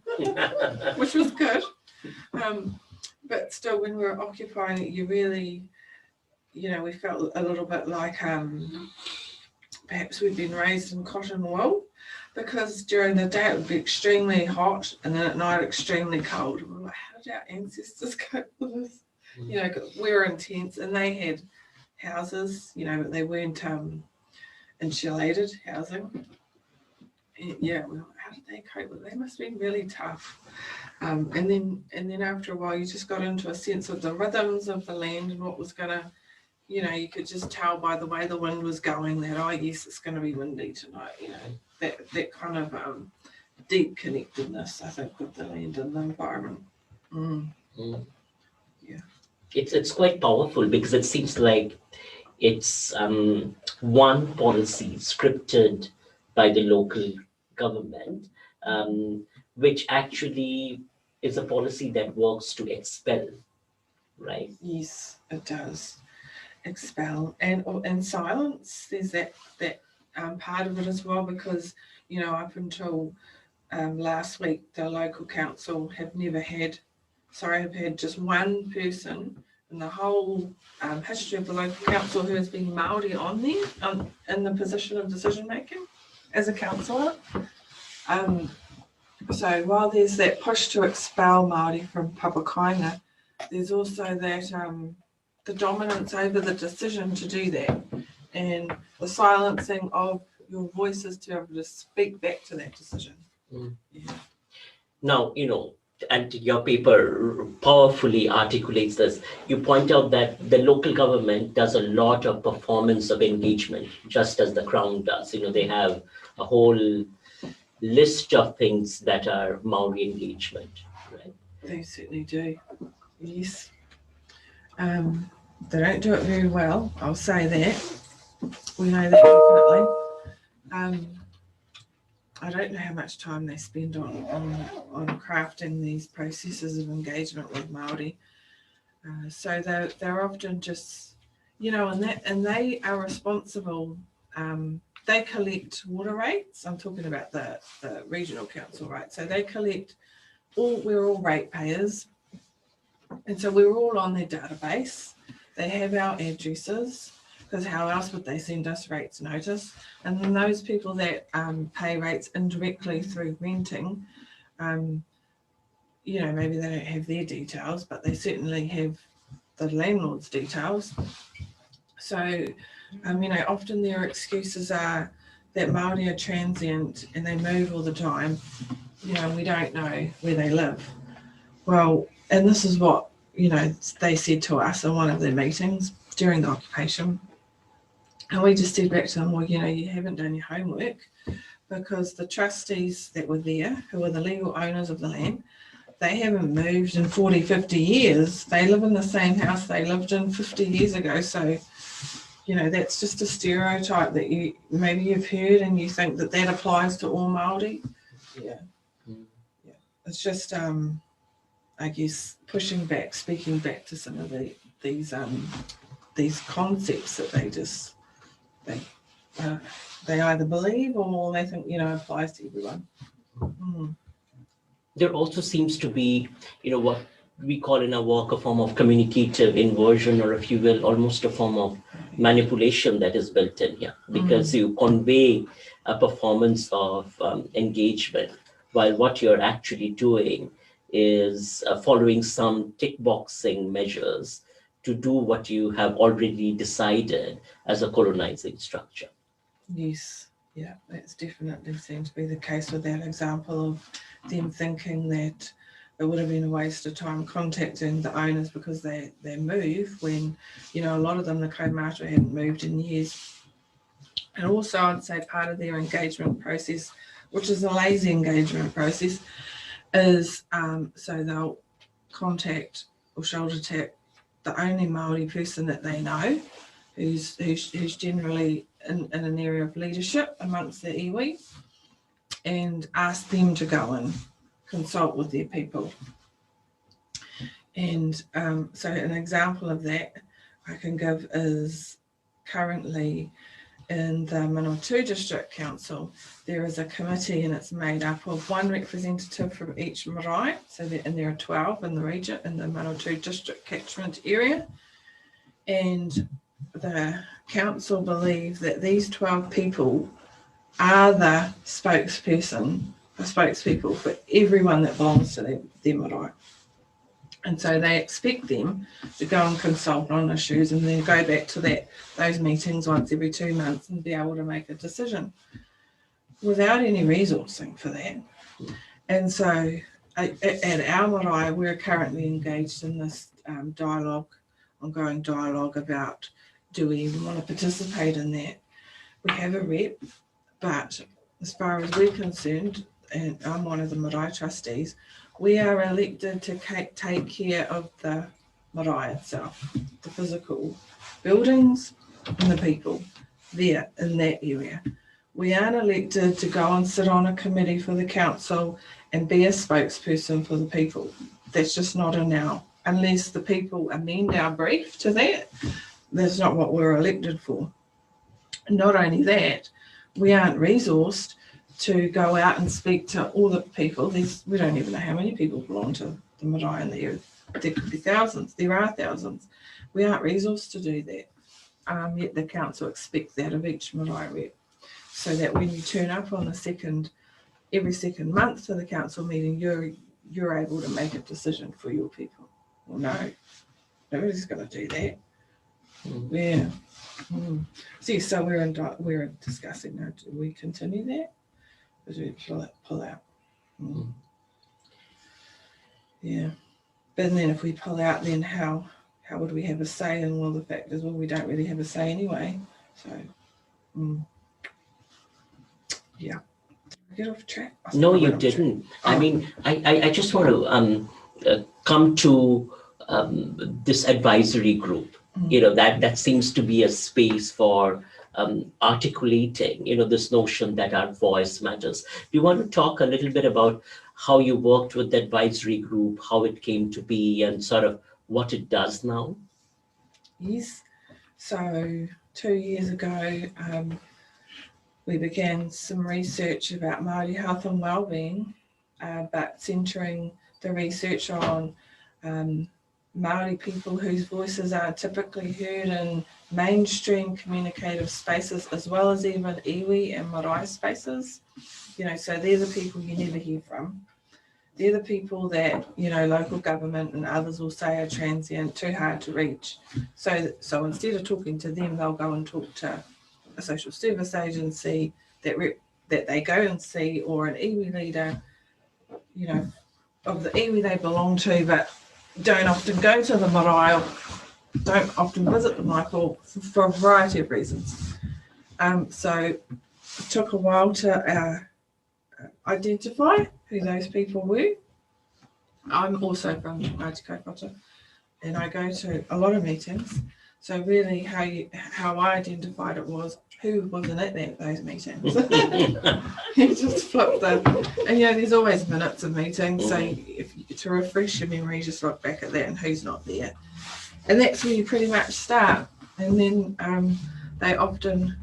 which was good. But still, when we were occupying it, you really, you know, we felt a little bit like perhaps we'd been raised in cotton wool, because during the day it would be extremely hot, and then at night extremely cold. And we're like, how did our ancestors cope with this? You know, we were in tents, and they had houses, you know, but they weren't insulated housing. And yeah, well, how did they cope with it? They must have been really tough. And then after a while, you just got into a sense of the rhythms of the land and what was gonna, you know, you could just tell by the way the wind was going that, oh yes, it's going to be windy tonight. You know, that kind of deep connectedness, I think, with the land and the environment. Yeah, it's quite powerful, because it seems like it's one policy scripted by the local government, which actually is a policy that works to expel, right? yes, it does. Expel and silence. There's that part of it as well, because, you know, up until last week, the local council have had just one person in the whole history of the local council who has been Māori on there in the position of decision making as a councillor. So while there's that push to expel Māori from Papakainga, there's also that the dominance over the decision to do that, and the silencing of your voices to be able to speak back to that decision. Yeah. Now, you know, and your paper powerfully articulates this. You point out that the local government does a lot of performance of engagement, just as the Crown does. You know, they have a whole list of things that are Maori engagement, right? They certainly do, yes. They don't do it very well, I'll say that. We know that definitely. I don't know how much time they spend on crafting these processes of engagement with Māori. So they're often just, you know, and they are responsible. They collect water rates. I'm talking about the regional council, right? So they collect we're all ratepayers, and so we're all on their database. They have our addresses, because how else would they send us rates notice? And then those people that pay rates indirectly through renting, you know, maybe they don't have their details, but they certainly have the landlord's details. So, you know, often their excuses are that Māori are transient and they move all the time. You know, we don't know where they live. Well, and this is what, you know, they said to us in one of their meetings during the occupation. And we just said back to them, well, you know, you haven't done your homework, because the trustees that were there, who are the legal owners of the land, they haven't moved in 40, 50 years. They live in the same house they lived in 50 years ago. So, you know, that's just a stereotype that maybe you've heard, and you think that applies to all Māori. Yeah. Yeah. It's just, I guess, pushing back, speaking back to some of these concepts that they either believe or they think, applies to everyone. There also seems to be, what we call in our work a form of communicative inversion, or if you will, almost a form of manipulation that is built in here, because you convey a performance of engagement, while what you're actually doing is following some tick boxing measures to do what you have already decided as a colonizing structure. Yes, yeah, that's definitely seems to be the case with that example of them thinking that it would have been a waste of time contacting the owners because they move when, a lot of them, the kaumātua, hadn't moved in years. And also I'd say part of their engagement process, which is a lazy engagement process, is so they'll contact or shoulder tap the only Māori person that they know, who's generally in an area of leadership amongst the iwi, and ask them to go and consult with their people. And so an example of that I can give is currently in the Manawatu District Council, there is a committee and it's made up of one representative from each marae. So there are 12 in the region, in the Manawatu District catchment area. And the council believe that these 12 people are the spokespeople for everyone that belongs to their marae. And so they expect them to go and consult on issues and then go back to those meetings once every 2 months and be able to make a decision without any resourcing for that. And so at our marae, we're currently engaged in this ongoing dialogue about, do we even want to participate in that? We have a rep, but as far as we're concerned, and I'm one of the marae trustees, we are elected to take care of the marae itself, the physical buildings and the people there in that area. We aren't elected to go and sit on a committee for the council and be a spokesperson for the people. That's just not in our, unless the people amend our brief to that, that's not what we're elected for. Not only that, we aren't resourced to go out and speak to all the people. We don't even know how many people belong to the marae in there. There could be thousands. There are thousands. We aren't resourced to do that. Yet the council expects that of each marae rep. So that when you turn up on every second month to the council meeting, you're able to make a decision for your people. Well, no, nobody's going to do that. Yeah. See, so we're discussing now. Do we continue that? Or do we pull out? Yeah. But then if we pull out, then how would we have a say? And well, the fact is, we don't really have a say anyway. So, yeah. Did I get off track? No, you didn't. I mean, I just want to come to this advisory group. That seems to be a space for articulating, this notion that our voice matters. Do you want to talk a little bit about how you worked with the advisory group, how it came to be, and sort of what it does now? Yes. So 2 years ago, we began some research about Māori health and wellbeing, but centering the research on Māori people whose voices are typically heard in mainstream communicative spaces, as well as even iwi and marae spaces. So they're the people you never hear from. They're the people that, local government and others will say are transient, too hard to reach. So instead of talking to them, they'll go and talk to a social service agency that they go and see, or an iwi leader, of the iwi they belong to, but don't often go to the marae, or don't often visit the Michael for a variety of reasons. So it took a while to identify who those people were. I'm also from Ngāti Kaupata, and I go to a lot of meetings. So really how I identified it was who wasn't at those meetings. You just flip them. And there's always minutes of meetings. So if to refresh your memory, just look back at that and who's not there. And that's where you pretty much start. And then they often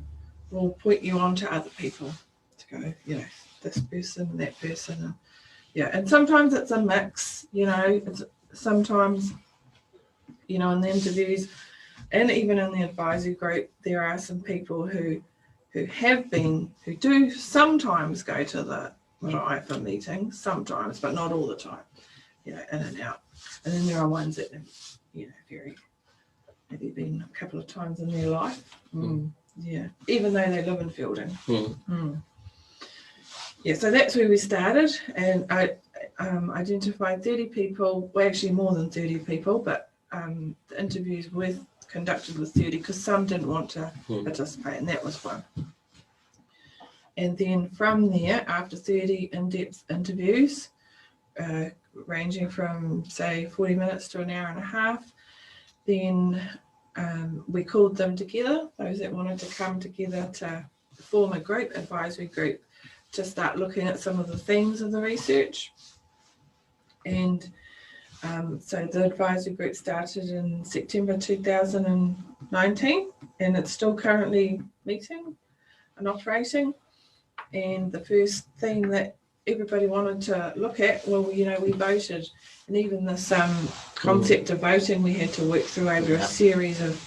will point you on to other people to go, you know, this person, that person. And, yeah, and sometimes it's a mix, you know, it's sometimes, you know, in the interviews and even in the advisory group, there are some people who do sometimes go to the IFA meetings, sometimes, but not all the time, you know, in and out. And then there are ones that, you know, maybe been a couple of times in their life. Yeah, even though they live in Fielding. Yeah, so that's where we started, and I identified 30 people, well actually more than 30 people, but the interviews were conducted with 30 because some didn't want to participate, and that was one. And then from there, after 30 in-depth interviews, ranging from say 40 minutes to an hour and a half, then we called them together, those that wanted to come together to form a group, advisory group, to start looking at some of the themes of the research. And so the advisory group started in September 2019, and it's still currently meeting and operating. And the first thing that everybody wanted to look at, well, you know, we voted, and even this concept of voting we had to work through over a series of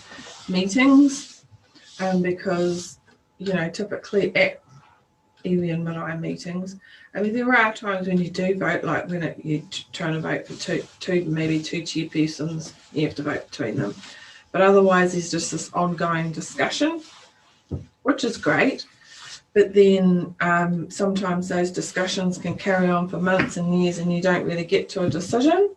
meetings, because, you know, typically at iwi and marae meetings, I mean, there are times when you do vote, like when you're trying to vote for maybe two chairpersons, you have to vote between them. But otherwise, there's just this ongoing discussion, which is great. But then sometimes those discussions can carry on for months and years, and you don't really get to a decision.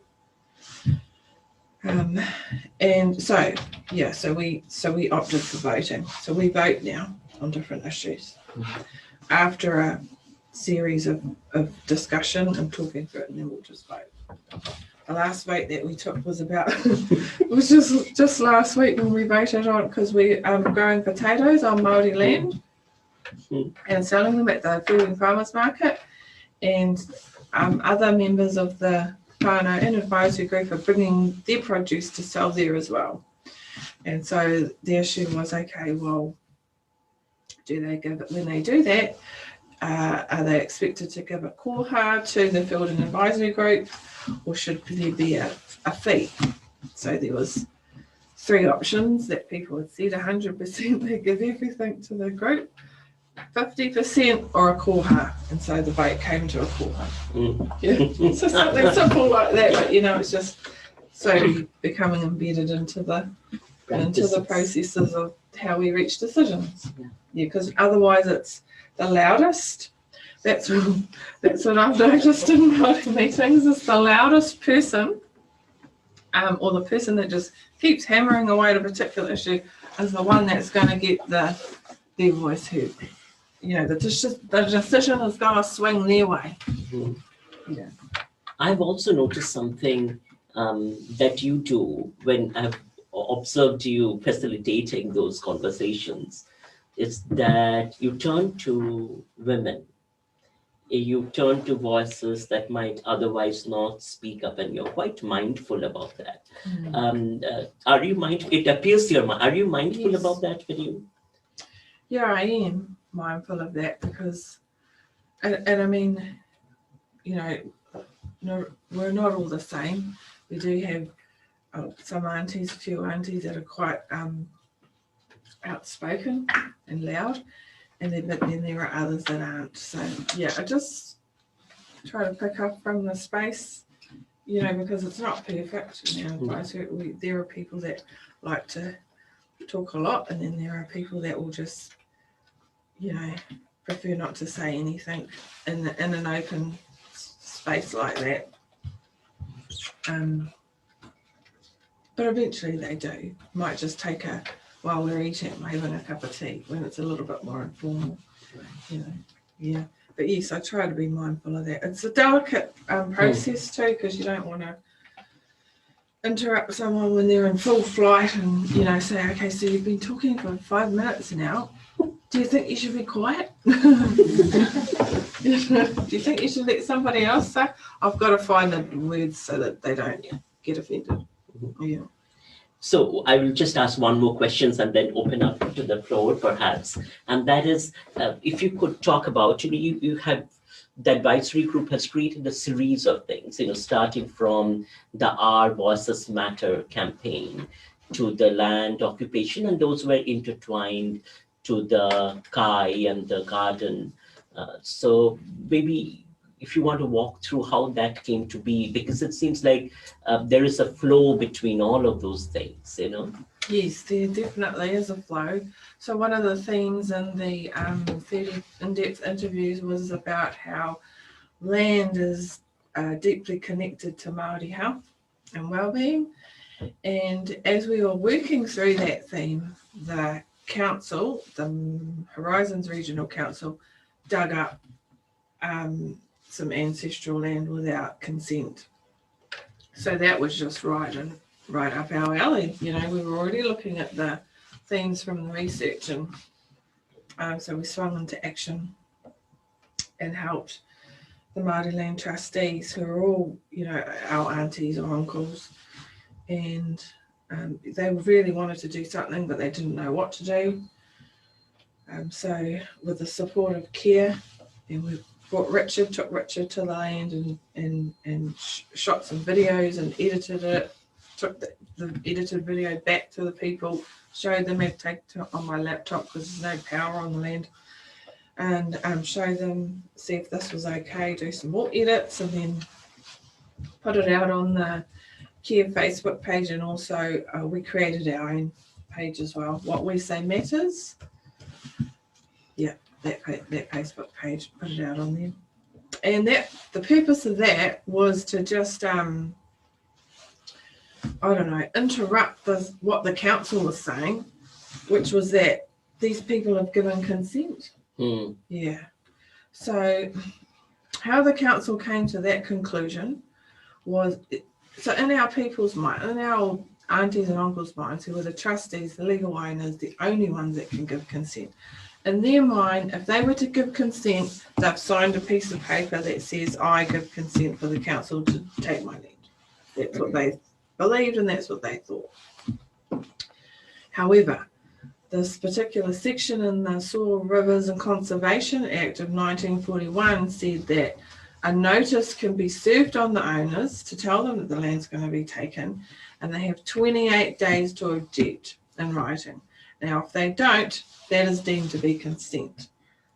And so, yeah, so we opted for voting. So we vote now on different issues after a series of discussion and talking through it, and then we'll just vote. The last vote that we took was about it was just last week when we voted on, because we're growing potatoes on Māori land and selling them at the Fielding Farmers Market, and other members of the whānau and advisory group are bringing their produce to sell there as well. And so the issue was, okay, well, do they give it, when they do that, are they expected to give a koha to the Fielding Advisory Group, or should there be a fee? So there was 3 options that people had said: 100% they give everything to the group, 50% or a koha. And so the vote came to a koha. Yeah, so something simple like that, but you know, it's just slowly becoming embedded into the processes of how we reach decisions. Yeah, because otherwise it's the loudest. That's what I've noticed in Māori meetings, is the loudest person, or the person that just keeps hammering away at a particular issue, is the one that's going to get their voice heard. You know, the decision is going to swing their way. Yeah. I've also noticed something that you do when I've observed you facilitating those conversations, is that you turn to women. You turn to voices that might otherwise not speak up, and you're quite mindful about that. Are you mindful? It appears are you mindful about that video? Yeah, I am mindful of that, because, and I mean, you know, no, we're not all the same. We do have some aunties, a few aunties that are quite outspoken and loud, but then there are others that aren't. So yeah, I just try to pick up from the space, you know, because it's not perfect. You know, there are people that like to talk a lot, and then there are people that will just, you know, prefer not to say anything in an open space like that. But eventually they do. Might just take while we're eating, having a cup of tea, when it's a little bit more informal, you know. Yeah, but yes, I try to be mindful of that. It's a delicate process too, because you don't want to interrupt someone when they're in full flight and, you know, say, okay, so you've been talking for 5 minutes now, do you think you should be quiet? Do you think you should let somebody else say? I've got to find the words so that they don't get offended. Yeah. So I will just ask one more questions and then open up to the floor perhaps. And that is, if you could talk about, you have, the advisory group has created a series of things, starting from the Our Voices Matter campaign to the land occupation, and those were intertwined to the Kai and the garden. So maybe if you want to walk through how that came to be, because it seems like there is a flow between all of those things, Yes, there definitely is a flow. So one of the themes in the 30 in-depth interviews was about how land is deeply connected to Māori health and well-being. And as we were working through that theme, the council, the Horizons Regional Council, dug up some ancestral land without consent. So that was just right up our alley. We were already looking at the themes from the research, and so we swung into action and helped the Māori land trustees, who are all, our aunties or uncles, and they really wanted to do something, but they didn't know what to do. So with the support of CARE, and we took Richard to the land and shot some videos and edited it, took the edited video back to the people, showed them, I'd take it on my laptop because there's no power on the land, and show them, see if this was okay, do some more edits, and then put it out on the CARE Facebook page, and also we created our own page as well, What We Say Matters. Yeah, that Facebook page, put it out on there. And the purpose of that was to just, interrupt what the council was saying, which was that these people have given consent. Yeah. So how the council came to that conclusion was, so in our people's mind, in our aunties and uncles' minds, who were the trustees, the legal owners, the only ones that can give consent. In their mind, if they were to give consent, they've signed a piece of paper that says, I give consent for the council to take my land. That's what they believed, and that's what they thought. However, this particular section in the Soil, Rivers and Conservation Act of 1941 said that a notice can be served on the owners to tell them that the land's going to be taken, and they have 28 days to object in writing. Now, if they don't, that is deemed to be consent,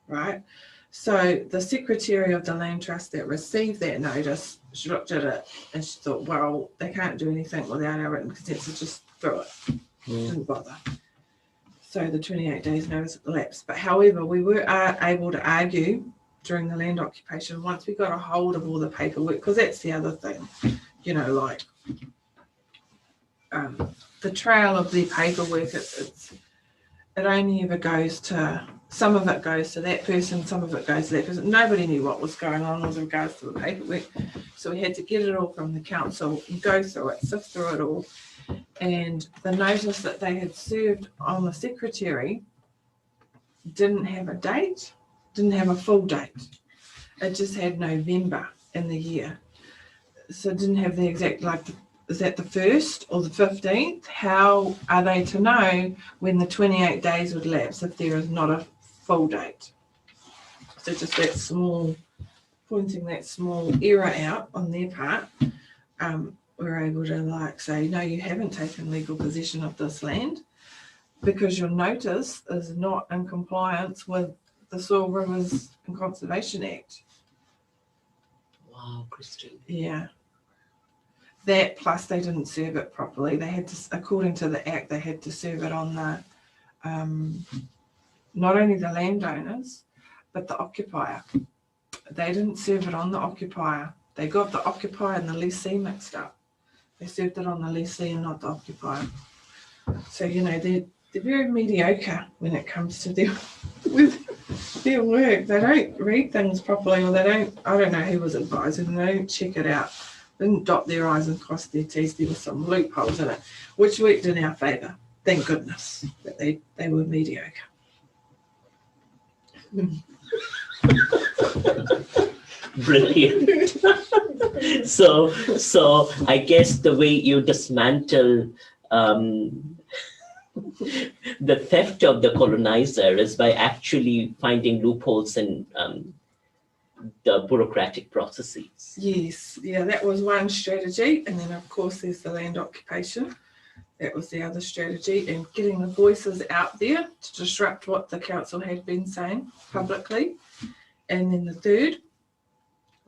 right? So the Secretary of the Land Trust that received that notice, she looked at it and she thought, well, they can't do anything without our written consent, so just throw it. Didn't bother. So the 28 days notice elapsed. But however, we were able to argue during the land occupation once we got a hold of all the paperwork, because that's the other thing, the trail of the paperwork, it only ever goes to, some of it goes to that person, some of it goes to that person. Nobody knew what was going on with regards to the paperwork. So we had to get it all from the council and go through it, sift through it all. And the notice that they had served on the secretary didn't have a date, didn't have a full date. It just had November in the year. So it didn't have the exact, is that the 1st or the 15th? How are they to know when the 28 days would lapse if there is not a full date? So just that small, pointing that small error out on their part, we're able to say, no, you haven't taken legal possession of this land because your notice is not in compliance with the Soil, Rivers and Conservation Act. Wow, Christine. Yeah. That plus they didn't serve it properly. They had to, according to the Act, they had to serve it on the, not only the landowners, but the occupier. They didn't serve it on the occupier. They got the occupier and the lessee mixed up. They served it on the lessee and not the occupier. So, they're very mediocre when it comes to with their work. They don't read things properly, or I don't know who was advising them, they don't check it out. They didn't dot their I's and cross their T's. There were some loopholes in it, which worked in our favour. Thank goodness that they were mediocre. Brilliant. So I guess the way you dismantle the theft of the colonizer is by actually finding loopholes in the bureaucratic processes. Yes, yeah, that was one strategy. And then of course there's the land occupation. That was the other strategy, and getting the voices out there to disrupt what the council had been saying publicly. And then the third,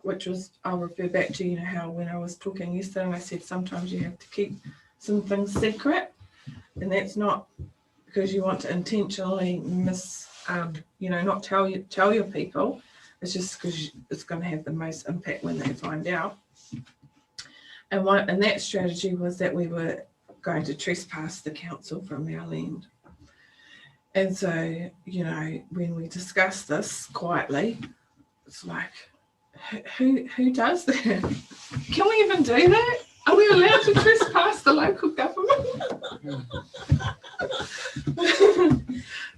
which was, I'll refer back to, you know, how when I was talking yesterday, I said sometimes you have to keep some things secret, and that's not because you want to intentionally not tell your people. It's just because it's going to have the most impact when they find out. And that strategy was that we were going to trespass the council from our land. And so, you know, when we discuss this quietly, it's like, who does that? Can we even do that? Are we allowed to trespass the local government?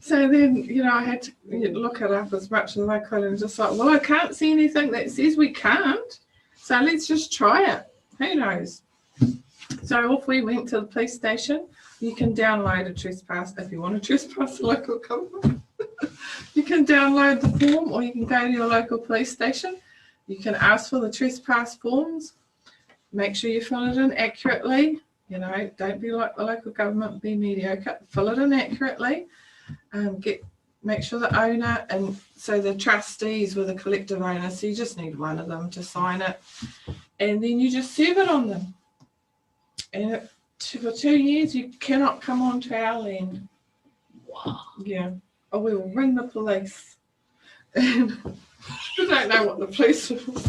So then, you know, I had to look it up as much as I could, and just like, well, I can't see anything that says we can't. So let's just try it. Who knows? So off we went to the police station. You can download a trespass if you want to trespass the local government. You can download the form, or you can go to your local police station. You can ask for the trespass forms. Make sure you fill it in accurately. You know, don't be like the local government, be mediocre. Fill it in accurately. Make sure the owner, and so the trustees were the collective owners, so you just need one of them to sign it. And then you just serve it on them. And for 2 years, you cannot come onto our land. Wow. Yeah. Or we will ring the police. And I don't know what the police will.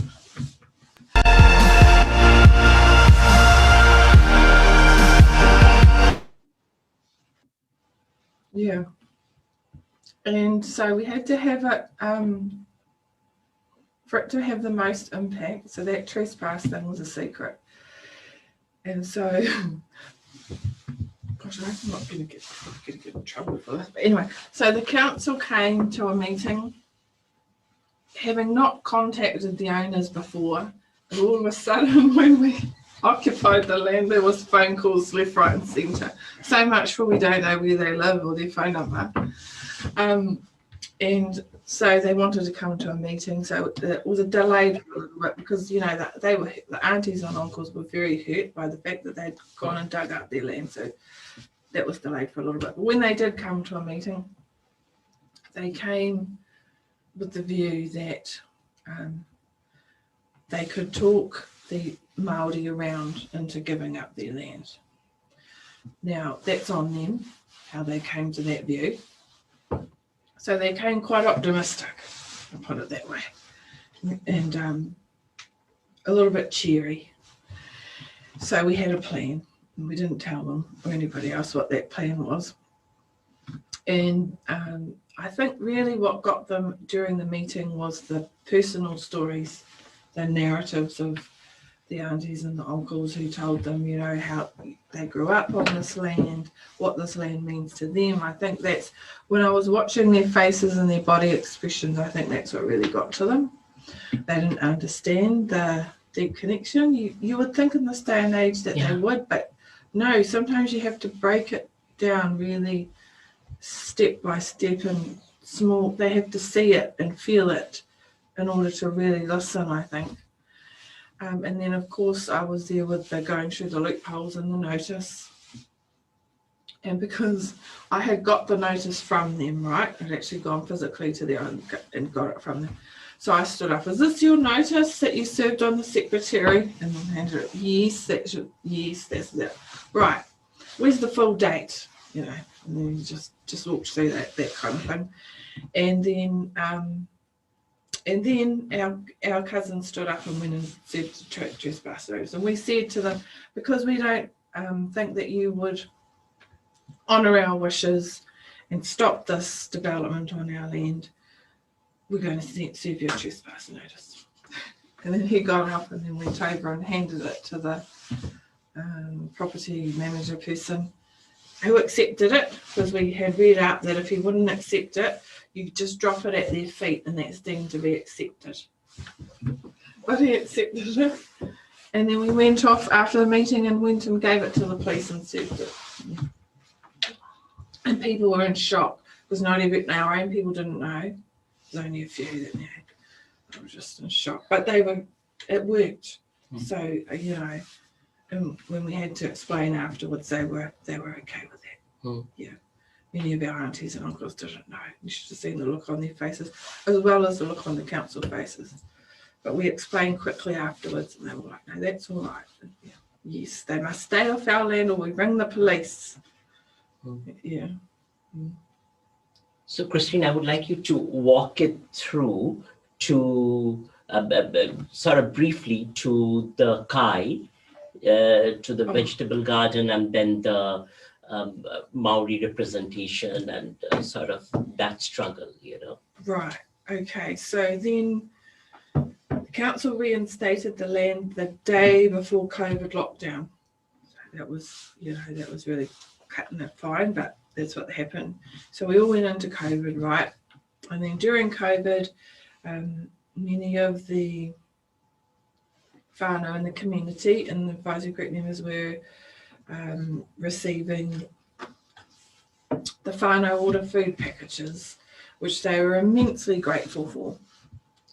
Yeah. And so we had to have it, for it to have the most impact. So that trespass thing was a secret. And so, gosh, I'm not going to get in trouble for this. But anyway, so the council came to a meeting, having not contacted the owners before. And all of a sudden, when we occupied the land, there was phone calls left, right and centre. So much for we don't know where they live or their phone number. And so they wanted to come to a meeting. So it was a delayed for a little bit because, you know, that they were, the aunties and uncles were very hurt by the fact that they'd gone and dug up their land. So that was delayed for a little bit. But when they did come to a meeting, they came with the view that they could talk the Māori around into giving up their land. Now, that's on them, how they came to that view. So they came quite optimistic, I'll put it that way, and a little bit cheery. So we had a plan, and we didn't tell them or anybody else what that plan was. And I think really what got them during the meeting was the personal stories, the narratives of the aunties and the uncles who told them, you know, how they grew up on this land, what this land means to them. I think that's, when I was watching their faces and their body expressions, I think that's what really got to them. They didn't understand the deep connection. You would think in this day and age that they would, but no, sometimes you have to break it down really step by step and small. They have to see it and feel it in order to really listen, I think. And then, of course, I was there with the going through the loopholes in the notice. And because I had got the notice from them, right? I'd actually gone physically to them and got it from them. So I stood up, is this your notice that you served on the secretary? And then handed it, yes, that's it. Right, where's the full date? You know, and then you just walked through that kind of thing. And then our cousin stood up and went and said to trespass notice. And we said to them, because we don't think that you would honour our wishes and stop this development on our land, we're going to serve you a trespass notice. And then he got up and then went over and handed it to the property manager person, who accepted it, because we had read out that if he wouldn't accept it, you just drop it at their feet and that's deemed to be accepted. But he accepted it. And then we went off after the meeting and went and gave it to the police and served it. And people were in shock because not even our own people didn't know. There's only a few that knew. I was just in shock. But it worked. So, you know, and when we had to explain afterwards, they were okay with that. Yeah. Many of our aunties and uncles didn't know. You should have seen the look on their faces, as well as the look on the council faces. But we explained quickly afterwards, and they were like, no, that's all right. And, yeah, yes, they must stay off our land or we bring the police. Yeah. So, Christine, I would like you to walk it through to sort of briefly to the Kai, to the vegetable garden, and then the Maori representation and sort of that struggle, you know. Right. Okay. So then the council reinstated the land the day before COVID lockdown. So that was, you know, that was really cutting it fine, but that's what happened. So we all went into COVID, right? And then during COVID, many of the whānau in the community and the advisory group members were receiving the whānau order food packages, which they were immensely grateful for.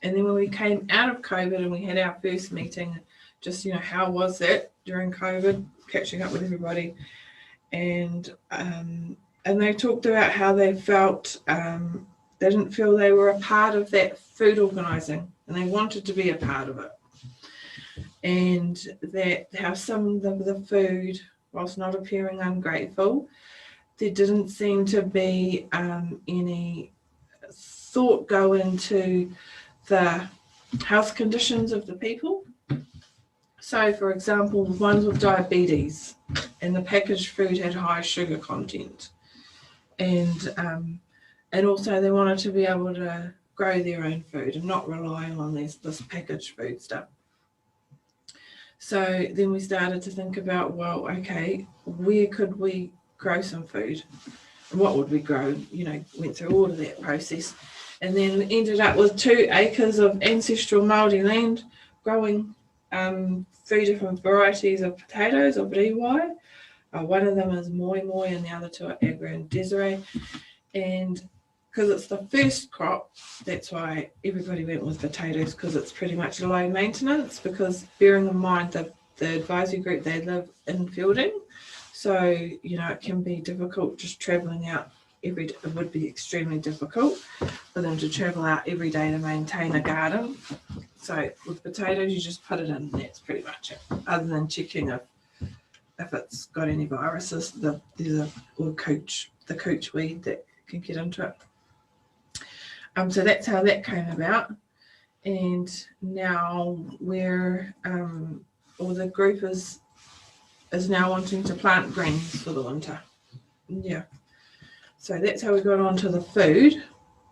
And then when we came out of COVID and we had our first meeting, just, you know, how was that during COVID, catching up with everybody, and they talked about how they felt they didn't feel they were a part of that food organising, and they wanted to be a part of it, and that how some of the food, whilst not appearing ungrateful, there didn't seem to be any thought go into the health conditions of the people. So, for example, the ones with diabetes, and the packaged food had high sugar content, and also they wanted to be able to grow their own food and not relying on this packaged food stuff. So then we started to think about, well, okay, where could we grow some food, and what would we grow? You know, went through all of that process, and then ended up with 2 acres of ancestral Māori land growing 3 different varieties of potatoes, or riwai. One of them is moi moi and the other 2 are Agra and Desiree. And because it's the first crop, that's why everybody went with potatoes, because it's pretty much low maintenance, because bearing in mind that the advisory group, they live in Fielding. So, you know, it can be difficult just travelling out every day. It would be extremely difficult for them to travel out every day to maintain a garden. So with potatoes, you just put it in, and that's pretty much it. Other than checking if it's got any viruses, the cooch weed that can get into it. So that's how that came about. And now we're, or the group is now wanting to plant greens for the winter. Yeah. So that's how we got onto the food,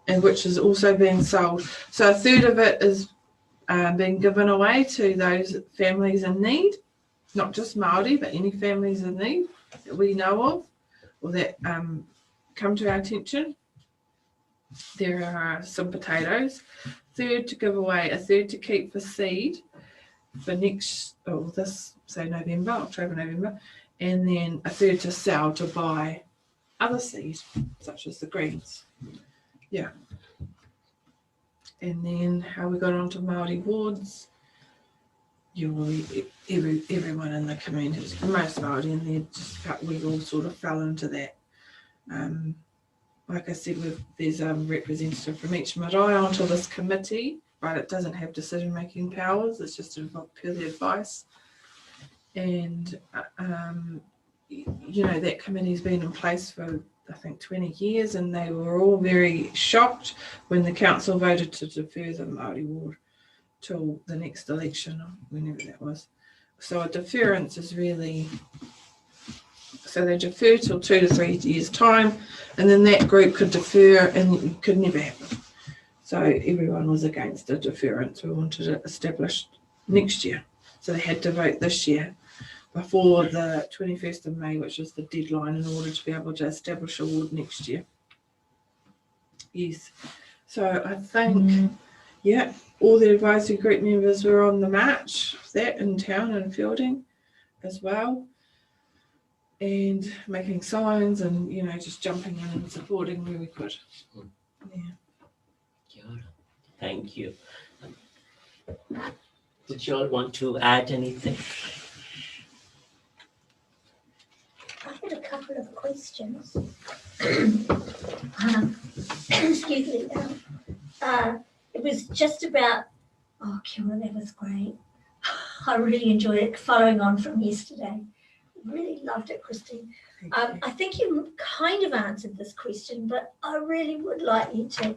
and which is also being sold. So a third of it is being given away to those families in need, not just Māori, but any families in need that we know of or that come to our attention. There are some potatoes, a third to give away, a third to keep for seed for November, October, November, and then a third to sell to buy other seed, such as the greens. Yeah. And then how we got onto Māori wards, everyone in the community, most Māori, and we all sort of fell into that. Like I said, there's a representative from each marae onto this committee, right? It doesn't have decision-making powers, it's just purely advice. And, you know, that committee's been in place for, I think, 20 years, and they were all very shocked when the council voted to defer the Māori ward till the next election, or whenever that was. So a deference is really, so they defer till 2 to 3 years' time, and then that group could defer, and it could never happen. So everyone was against the deference. We wanted it established next year. So they had to vote this year before the 21st of May, which was the deadline in order to be able to establish a ward next year. Yes. So I think, yeah, all the advisory group members were on the march, that in town and Fielding as well, and making signs and, you know, just jumping in and supporting where we could. Yeah. Kia ora. Thank you. Would you all want to add anything? I had a couple of questions. Excuse me. It was just about, oh, Kia, that was great. I really enjoyed it, following on from yesterday. Really loved it, Christine. I think you kind of answered this question, but I really would like you to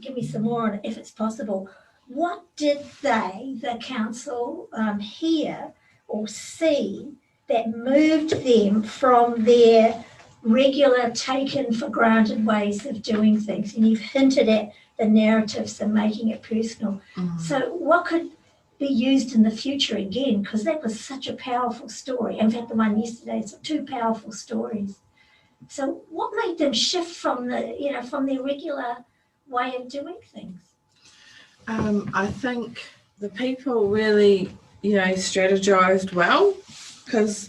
give me some more on it, if it's possible. What did they, the council, hear or see that moved them from their regular taken for granted ways of doing things? And you've hinted at the narratives and making it personal. So what could be used in the future again? Because that was such a powerful story. In fact, the one yesterday, it's 2 powerful stories. So what made them shift from from their regular way of doing things? I think the people really, strategized well, because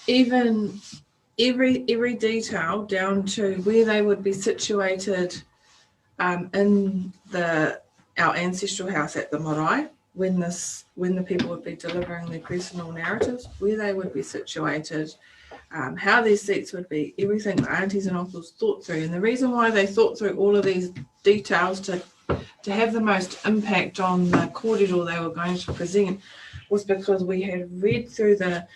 even every detail down to where they would be situated in our ancestral house at the marae, when the people would be delivering their personal narratives, where they would be situated, how their seats would be, everything the aunties and uncles thought through. And the reason why they thought through all of these details to have the most impact on the kōrero they were going to present was because we had read through the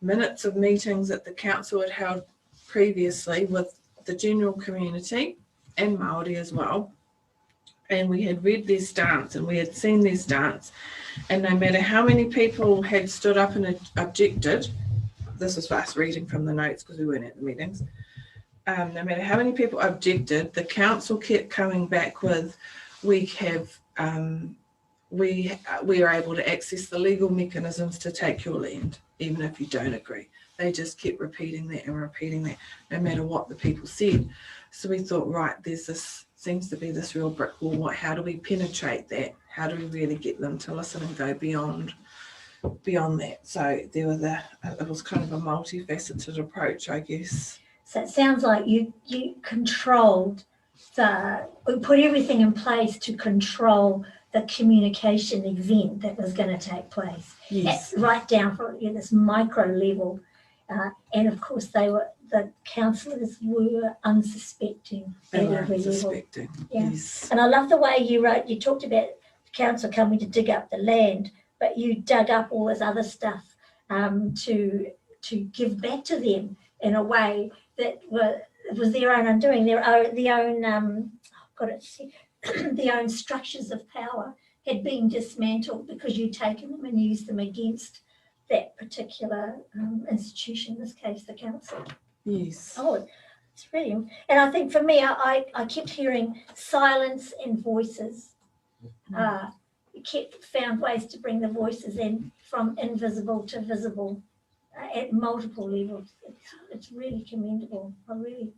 minutes of meetings that the council had held previously with the general community and Māori as well. And we had read their stance and we had seen their stance. And no matter how many people had stood up and objected, this was fast reading from the notes because we weren't at the meetings, no matter how many people objected, the council kept coming back with, we are able to access the legal mechanisms to take your land, even if you don't agree. They just kept repeating that and repeating that, no matter what the people said. So we thought, right, seems to be this real brick wall. How do we penetrate that? How do we really get them to listen and go beyond that? So it was kind of a multifaceted approach, I guess. So it sounds like you controlled we put everything in place to control the communication event that was going to take place. Yes. Right down from this micro level. And of course the councillors were unsuspecting. They were unsuspecting. Yeah. Yes. And I love the way you talked about the council coming to dig up the land, but you dug up all this other stuff to give back to them in a way that was their own undoing, the own structures of power had been dismantled because you'd taken them and used them against that particular institution, in this case the council. Yes. Oh, it's brilliant. And I think for me, I kept hearing silence and voices. Found ways to bring the voices in from invisible to visible at multiple levels. It's really commendable. I really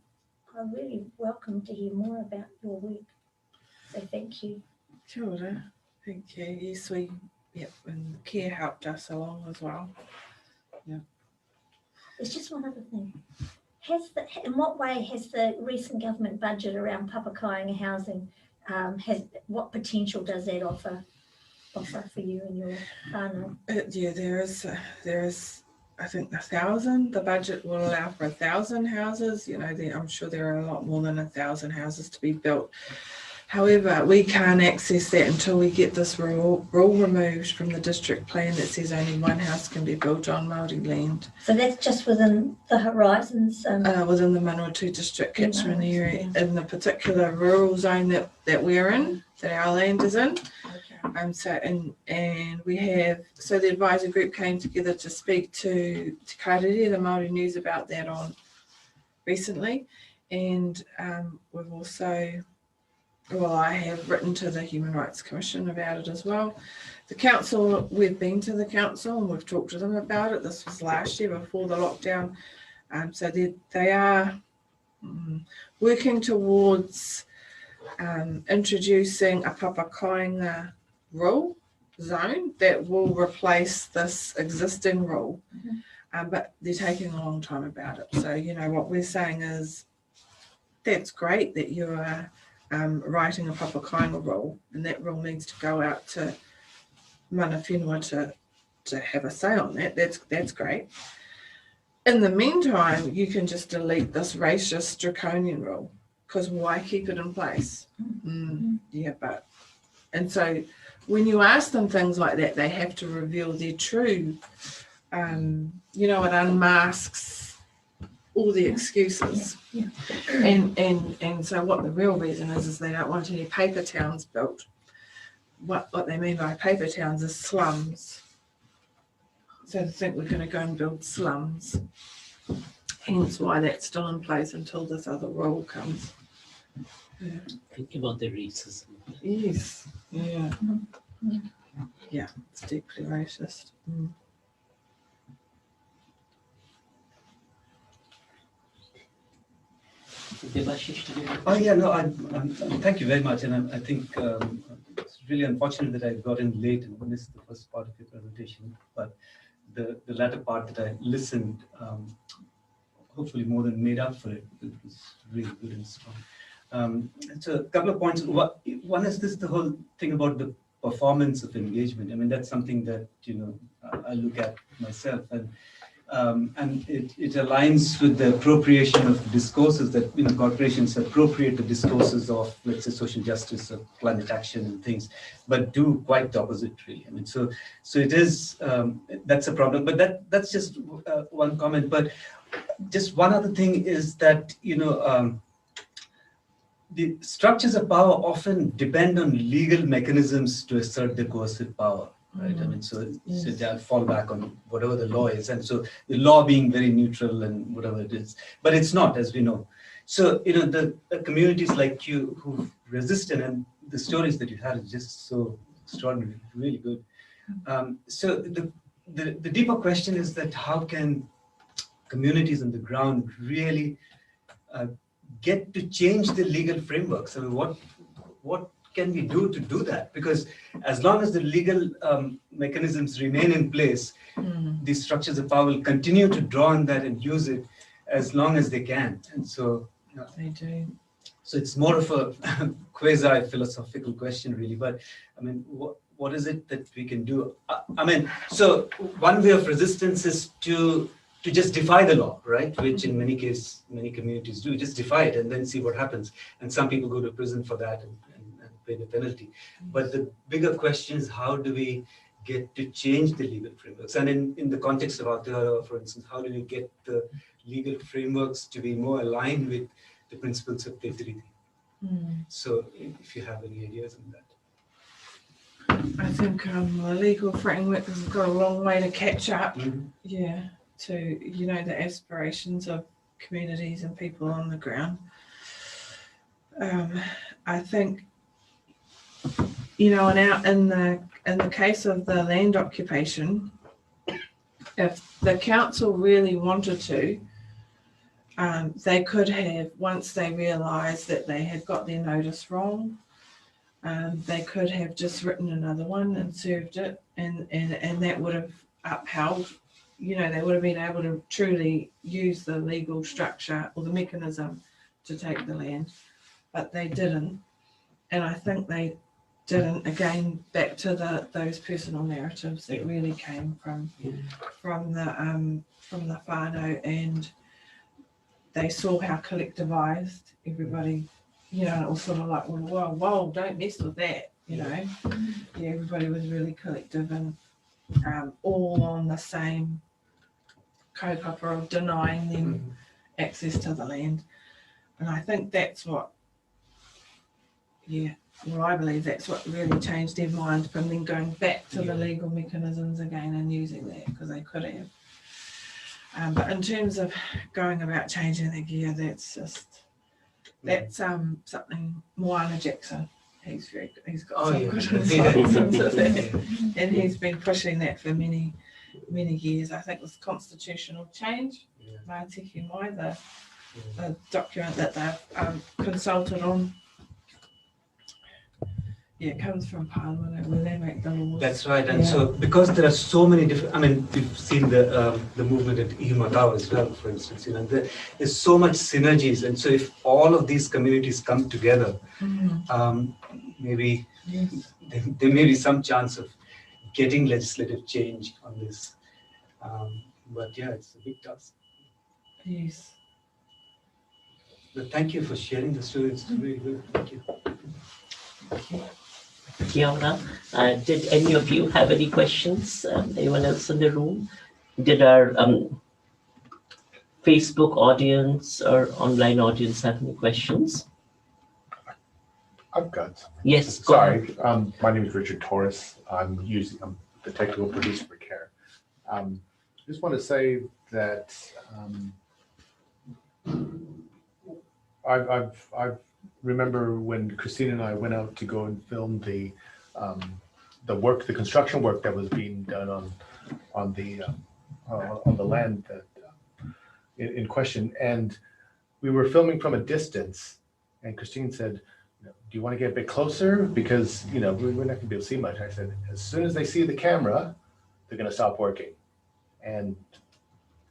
welcome to hear more about your work. So thank you. Kia ora. Thank you. Yes, and CARE helped us along as well. Yeah. There's just one other thing. In what way has the recent government budget around papakāinga housing, what potential does that offer for you and your whānau? There is I think 1,000. The budget will allow for 1,000 houses. I'm sure there are a lot more than 1,000 houses to be built. However, we can't access that until we get this rule removed from the district plan that says only one house can be built on Māori land. So that's just within the horizons? Within the Manawatu district catchment area, in the particular rural zone that we're in, that our land is in. And we have, so the advisory group came together to speak to Te Kārere, the Māori News, about that on recently. And we've also, I have written to the Human Rights Commission about it as well. The council, we've been to the council and we've talked to them about it. This was last year before the lockdown. So they are Working towards introducing a papakainga rule zone that will replace this existing rule, but they're taking a long time about it. So, you know, what we're saying is that's great that you are writing a papakainga rule, and that rule needs to go out to mana whenua to have a say on that. That's great. In the meantime, you can just delete this racist draconian rule, because why keep it in place? Yeah, but, and so when you ask them things like that, they have to reveal their true, you know, it unmasks all the excuses. And so what the real reason is they don't want any paper towns built. What they mean by paper towns is slums. So they think we're going to go and build slums. Hence why that's still in place until this other rule comes. Yeah. Think about the racism. Yes. Yeah. Yeah, it's deeply racist. Oh yeah, no, thank you very much, and I think it's really unfortunate that I got in late and missed the first part of your presentation, but the latter part that I listened, hopefully more than made up for it. It was really good and strong. So a couple of points. One is the whole thing about the performance of engagement. I mean, that's something that, you know, I look at myself, and it aligns with the appropriation of discourses that, you know, corporations appropriate the discourses of, let's say, social justice or climate action and things, but do quite the opposite, really. I mean, so it is, that's a problem, but that's just one comment. But just one other thing is that, you know, the structures of power often depend on legal mechanisms to assert the coercive power. Right. I mean, so they'll fall back on whatever the law is, and so the law being very neutral and whatever it is, but it's not, as we know. So, you know, the communities like you who've resisted, and the stories that you had is just so extraordinary, really good. So the deeper question is that how can communities on the ground really get to change the legal frameworks? I mean, what can we do to do that? Because as long as the legal mechanisms remain in place, these structures of power will continue to draw on that and use it as long as they can. And so they do. So it's more of a quasi-philosophical question, really. But I mean, what is it that we can do? I mean, so one way of resistance is to just defy the law, right? Which in many cases, many communities do. Just defy it and then see what happens. And some people go to prison for that and pay the penalty. But the bigger question is, how do we get to change the legal frameworks? And in the context of Aotearoa, for instance, how do we get the legal frameworks to be more aligned with the principles of Te Tiriti? So if you have any ideas on that. I think the legal framework has got a long way to catch up. Yeah, to, you know, the aspirations of communities and people on the ground. I think, you know, in the case of the land occupation, if the council really wanted to, they could have, once they realised that they had got their notice wrong, they could have just written another one and served it, and that would have upheld, you know, they would have been able to truly use the legal structure or the mechanism to take the land, but they didn't. And I think they didn't, again, back to those personal narratives that really came from the whānau, and they saw how collectivized everybody, you know, it was sort of like, well, whoa, don't mess with that, you know. Yeah, everybody was really collective and all on the same kaupapa of denying them access to the land. And I think that's what, yeah, well, I believe that's what really changed their mind from then going back to the legal mechanisms again and using that, because they could have. But in terms of going about changing the gear, that's something Moana Jackson. He's got some good insights into that, and he's been pushing that for many years. I think this constitutional change, Ngā Tiki Mai, a document that they've consulted on. Yeah, it comes from Parliament when they make the laws. That's right, and so because there are so many different, I mean, we've seen the movement at Ihumatao as well, for instance. You know, there's so much synergies, and so if all of these communities come together, maybe there may be some chance of getting legislative change on this. But yeah, it's a big task. Yes. But thank you for sharing the story. It's really good. Thank you. Kiara, did any of you have any questions? Anyone else in the room? Did our Facebook audience or online audience have any questions? I've got some. Yes. Sorry, my name is Richard Torres. I'm the technical producer for CARE. Just want to say that I remember when Christine and I went out to go and film the construction work that was being done on the land that in question, and we were filming from a distance, and Christine said, "Do you want to get a bit closer? Because we're not going to be able to see much." I said, "As soon as they see the camera, they're going to stop working." And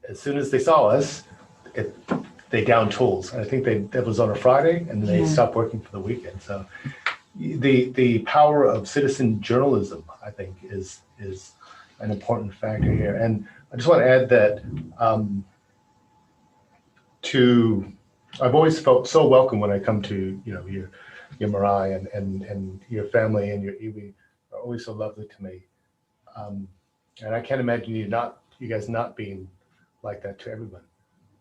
as soon as they saw us, they downed tools. And I think that was on a Friday, and they stopped working for the weekend. So the power of citizen journalism, I think, is an important factor here. And I just want to add that I've always felt so welcome when I come to your marae and your family and your iwi are always so lovely to me. And I can't imagine you guys not being like that to everyone.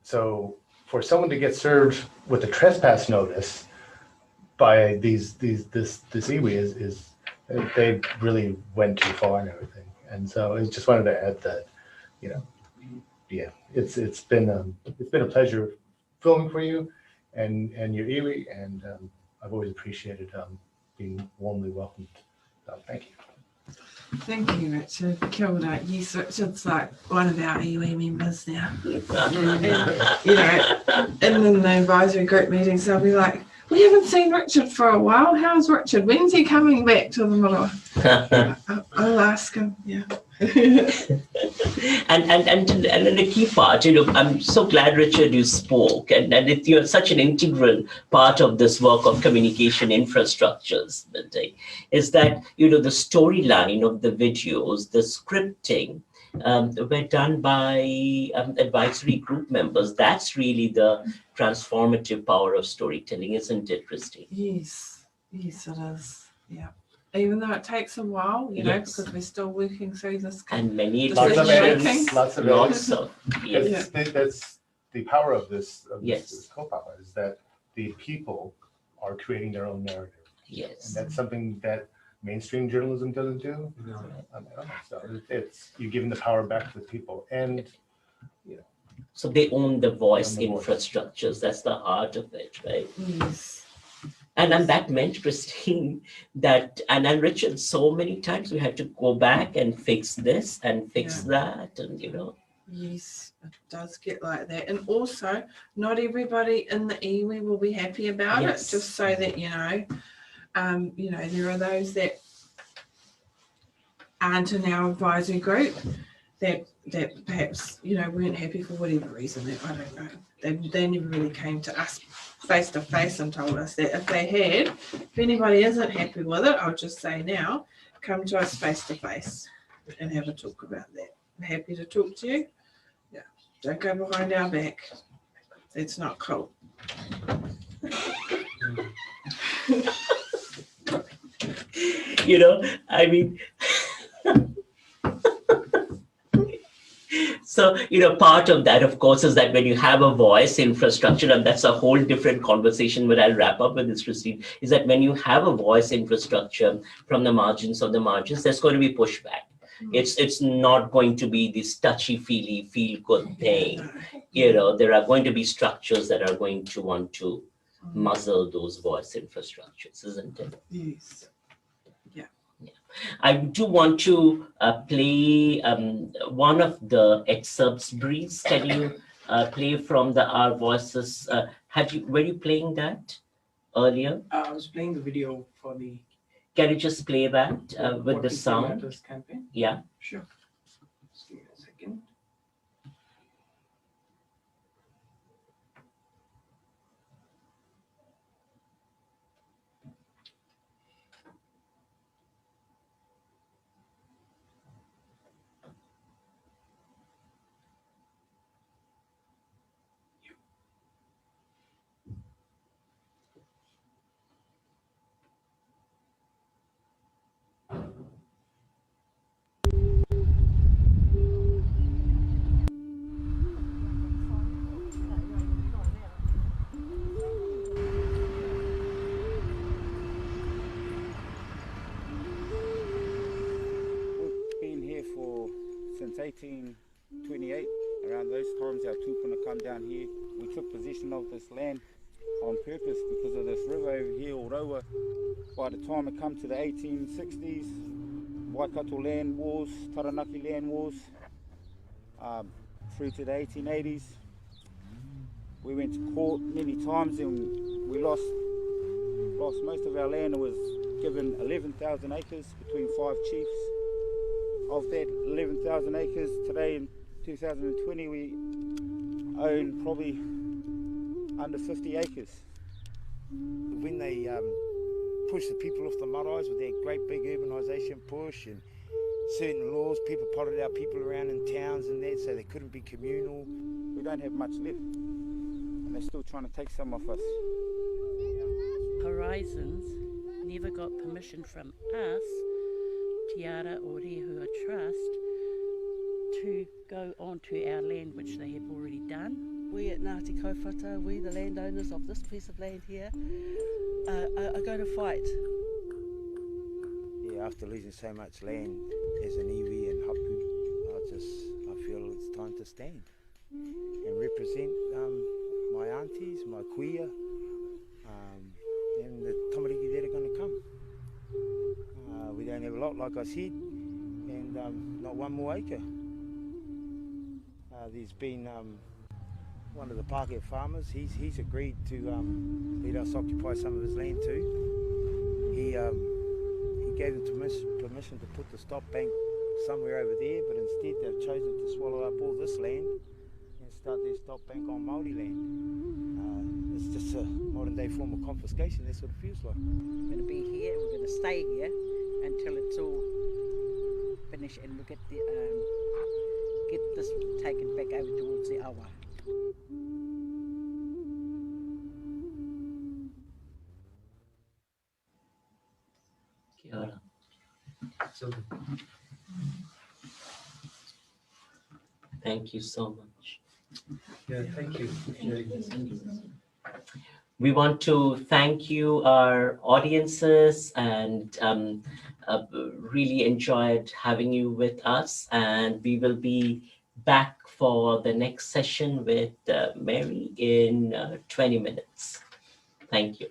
So for someone to get served with a trespass notice by this iwi is they really went too far and everything. And so I just wanted to add that, it's been a pleasure filming for you and your iwi, and I've always appreciated being warmly welcomed. So thank you. Thank you, Richard. Kia ora. Yes, Richard's like one of our iwi members now. And, in the advisory group meetings, they'll be like, "We haven't seen Richard for a while. How's Richard? When's he coming back to the Marae?" I'll ask him. Yeah. and the key part, I'm so glad, Richard, you spoke, and you're such an integral part of this work of communication infrastructures, is that, the storyline of the videos, the scripting, were done by advisory group members. That's really the transformative power of storytelling, isn't it, Christine? Yes, it is. Yeah. Even though it takes a while, because we're still working through this. And many lots of yes. That's the power of this co-power, is that the people are creating their own narrative. Yes. And that's something that mainstream journalism doesn't do. No. So you're giving the power back to the people, and so they own the voice infrastructures. That's the heart of it, right? Yes. And that meant, Christine, that, and Richard, so many times we had to go back and fix this and fix that, and Yes, it does get like that. And also, not everybody in the iwi will be happy about it, just so that, there are those that aren't in our advisory group that perhaps, weren't happy for whatever reason. I don't know. They never really came to us face to face and told us that. If anybody isn't happy with it, I'll just say now, come to us face to face and have a talk about that. I'm happy to talk to you. Yeah, don't go behind our back. That's not cool. So, part of that, of course, is that when you have a voice infrastructure, and that's a whole different conversation, but I'll wrap up with this, Christine, is that when you have a voice infrastructure from the margins of the margins, there's going to be pushback. It's not going to be this touchy-feely, feel-good thing. There are going to be structures that are going to want to muzzle those voice infrastructures, isn't it? Yes. I do want to play one of the excerpts, Breeze. Can you play from the Our Voices. Were you playing that earlier? I was playing the video for the Can you just play that with What the We Say sound? Matters campaign. Yeah. Sure. Just give me a second. Been here since 1828. Around those times, our tupuna come down here. We took possession of this land on purpose because of this river over here, Orowa. By the time it come to the 1860s, Waikato land wars, Taranaki land wars, through to the 1880s, we went to court many times and we lost most of our land. It was given 11,000 acres between 5 chiefs. Of that 11,000 acres, today in 2020, we own probably under 50 acres. When they pushed the people off the maraes with their great big urbanisation push and certain laws, people potted our people around in towns and that, so they couldn't be communal. We don't have much left, and they're still trying to take some off us. Horizons never got permission from us, Te Ara o Rehua Trust, to go onto our land, which they have already done. We at Ngāti Kaupata, we the landowners of this piece of land here, are going to fight. Yeah, after losing so much land as an iwi and hapu, I feel it's time to stand and represent my aunties, my kuia, and the tamariki that are going to come. We don't have a lot, like I said, and not one more acre. There's been one of the Pākehā farmers, he's agreed to let us occupy some of his land too. He gave them permission to put the stop bank somewhere over there, but instead they've chosen to swallow up all this land and start their stop bank on Māori land. It's just a modern day form of confiscation, that's what it feels like. We're going to be here, we're going to stay here until it's all finished and we'll get this taken back over towards the awa. Kia ora. Thank you so much. Yeah, thank you. We want to thank you, our audiences, and really enjoyed having you with us. And we will be back for the next session with Mary in 20 minutes. Thank you.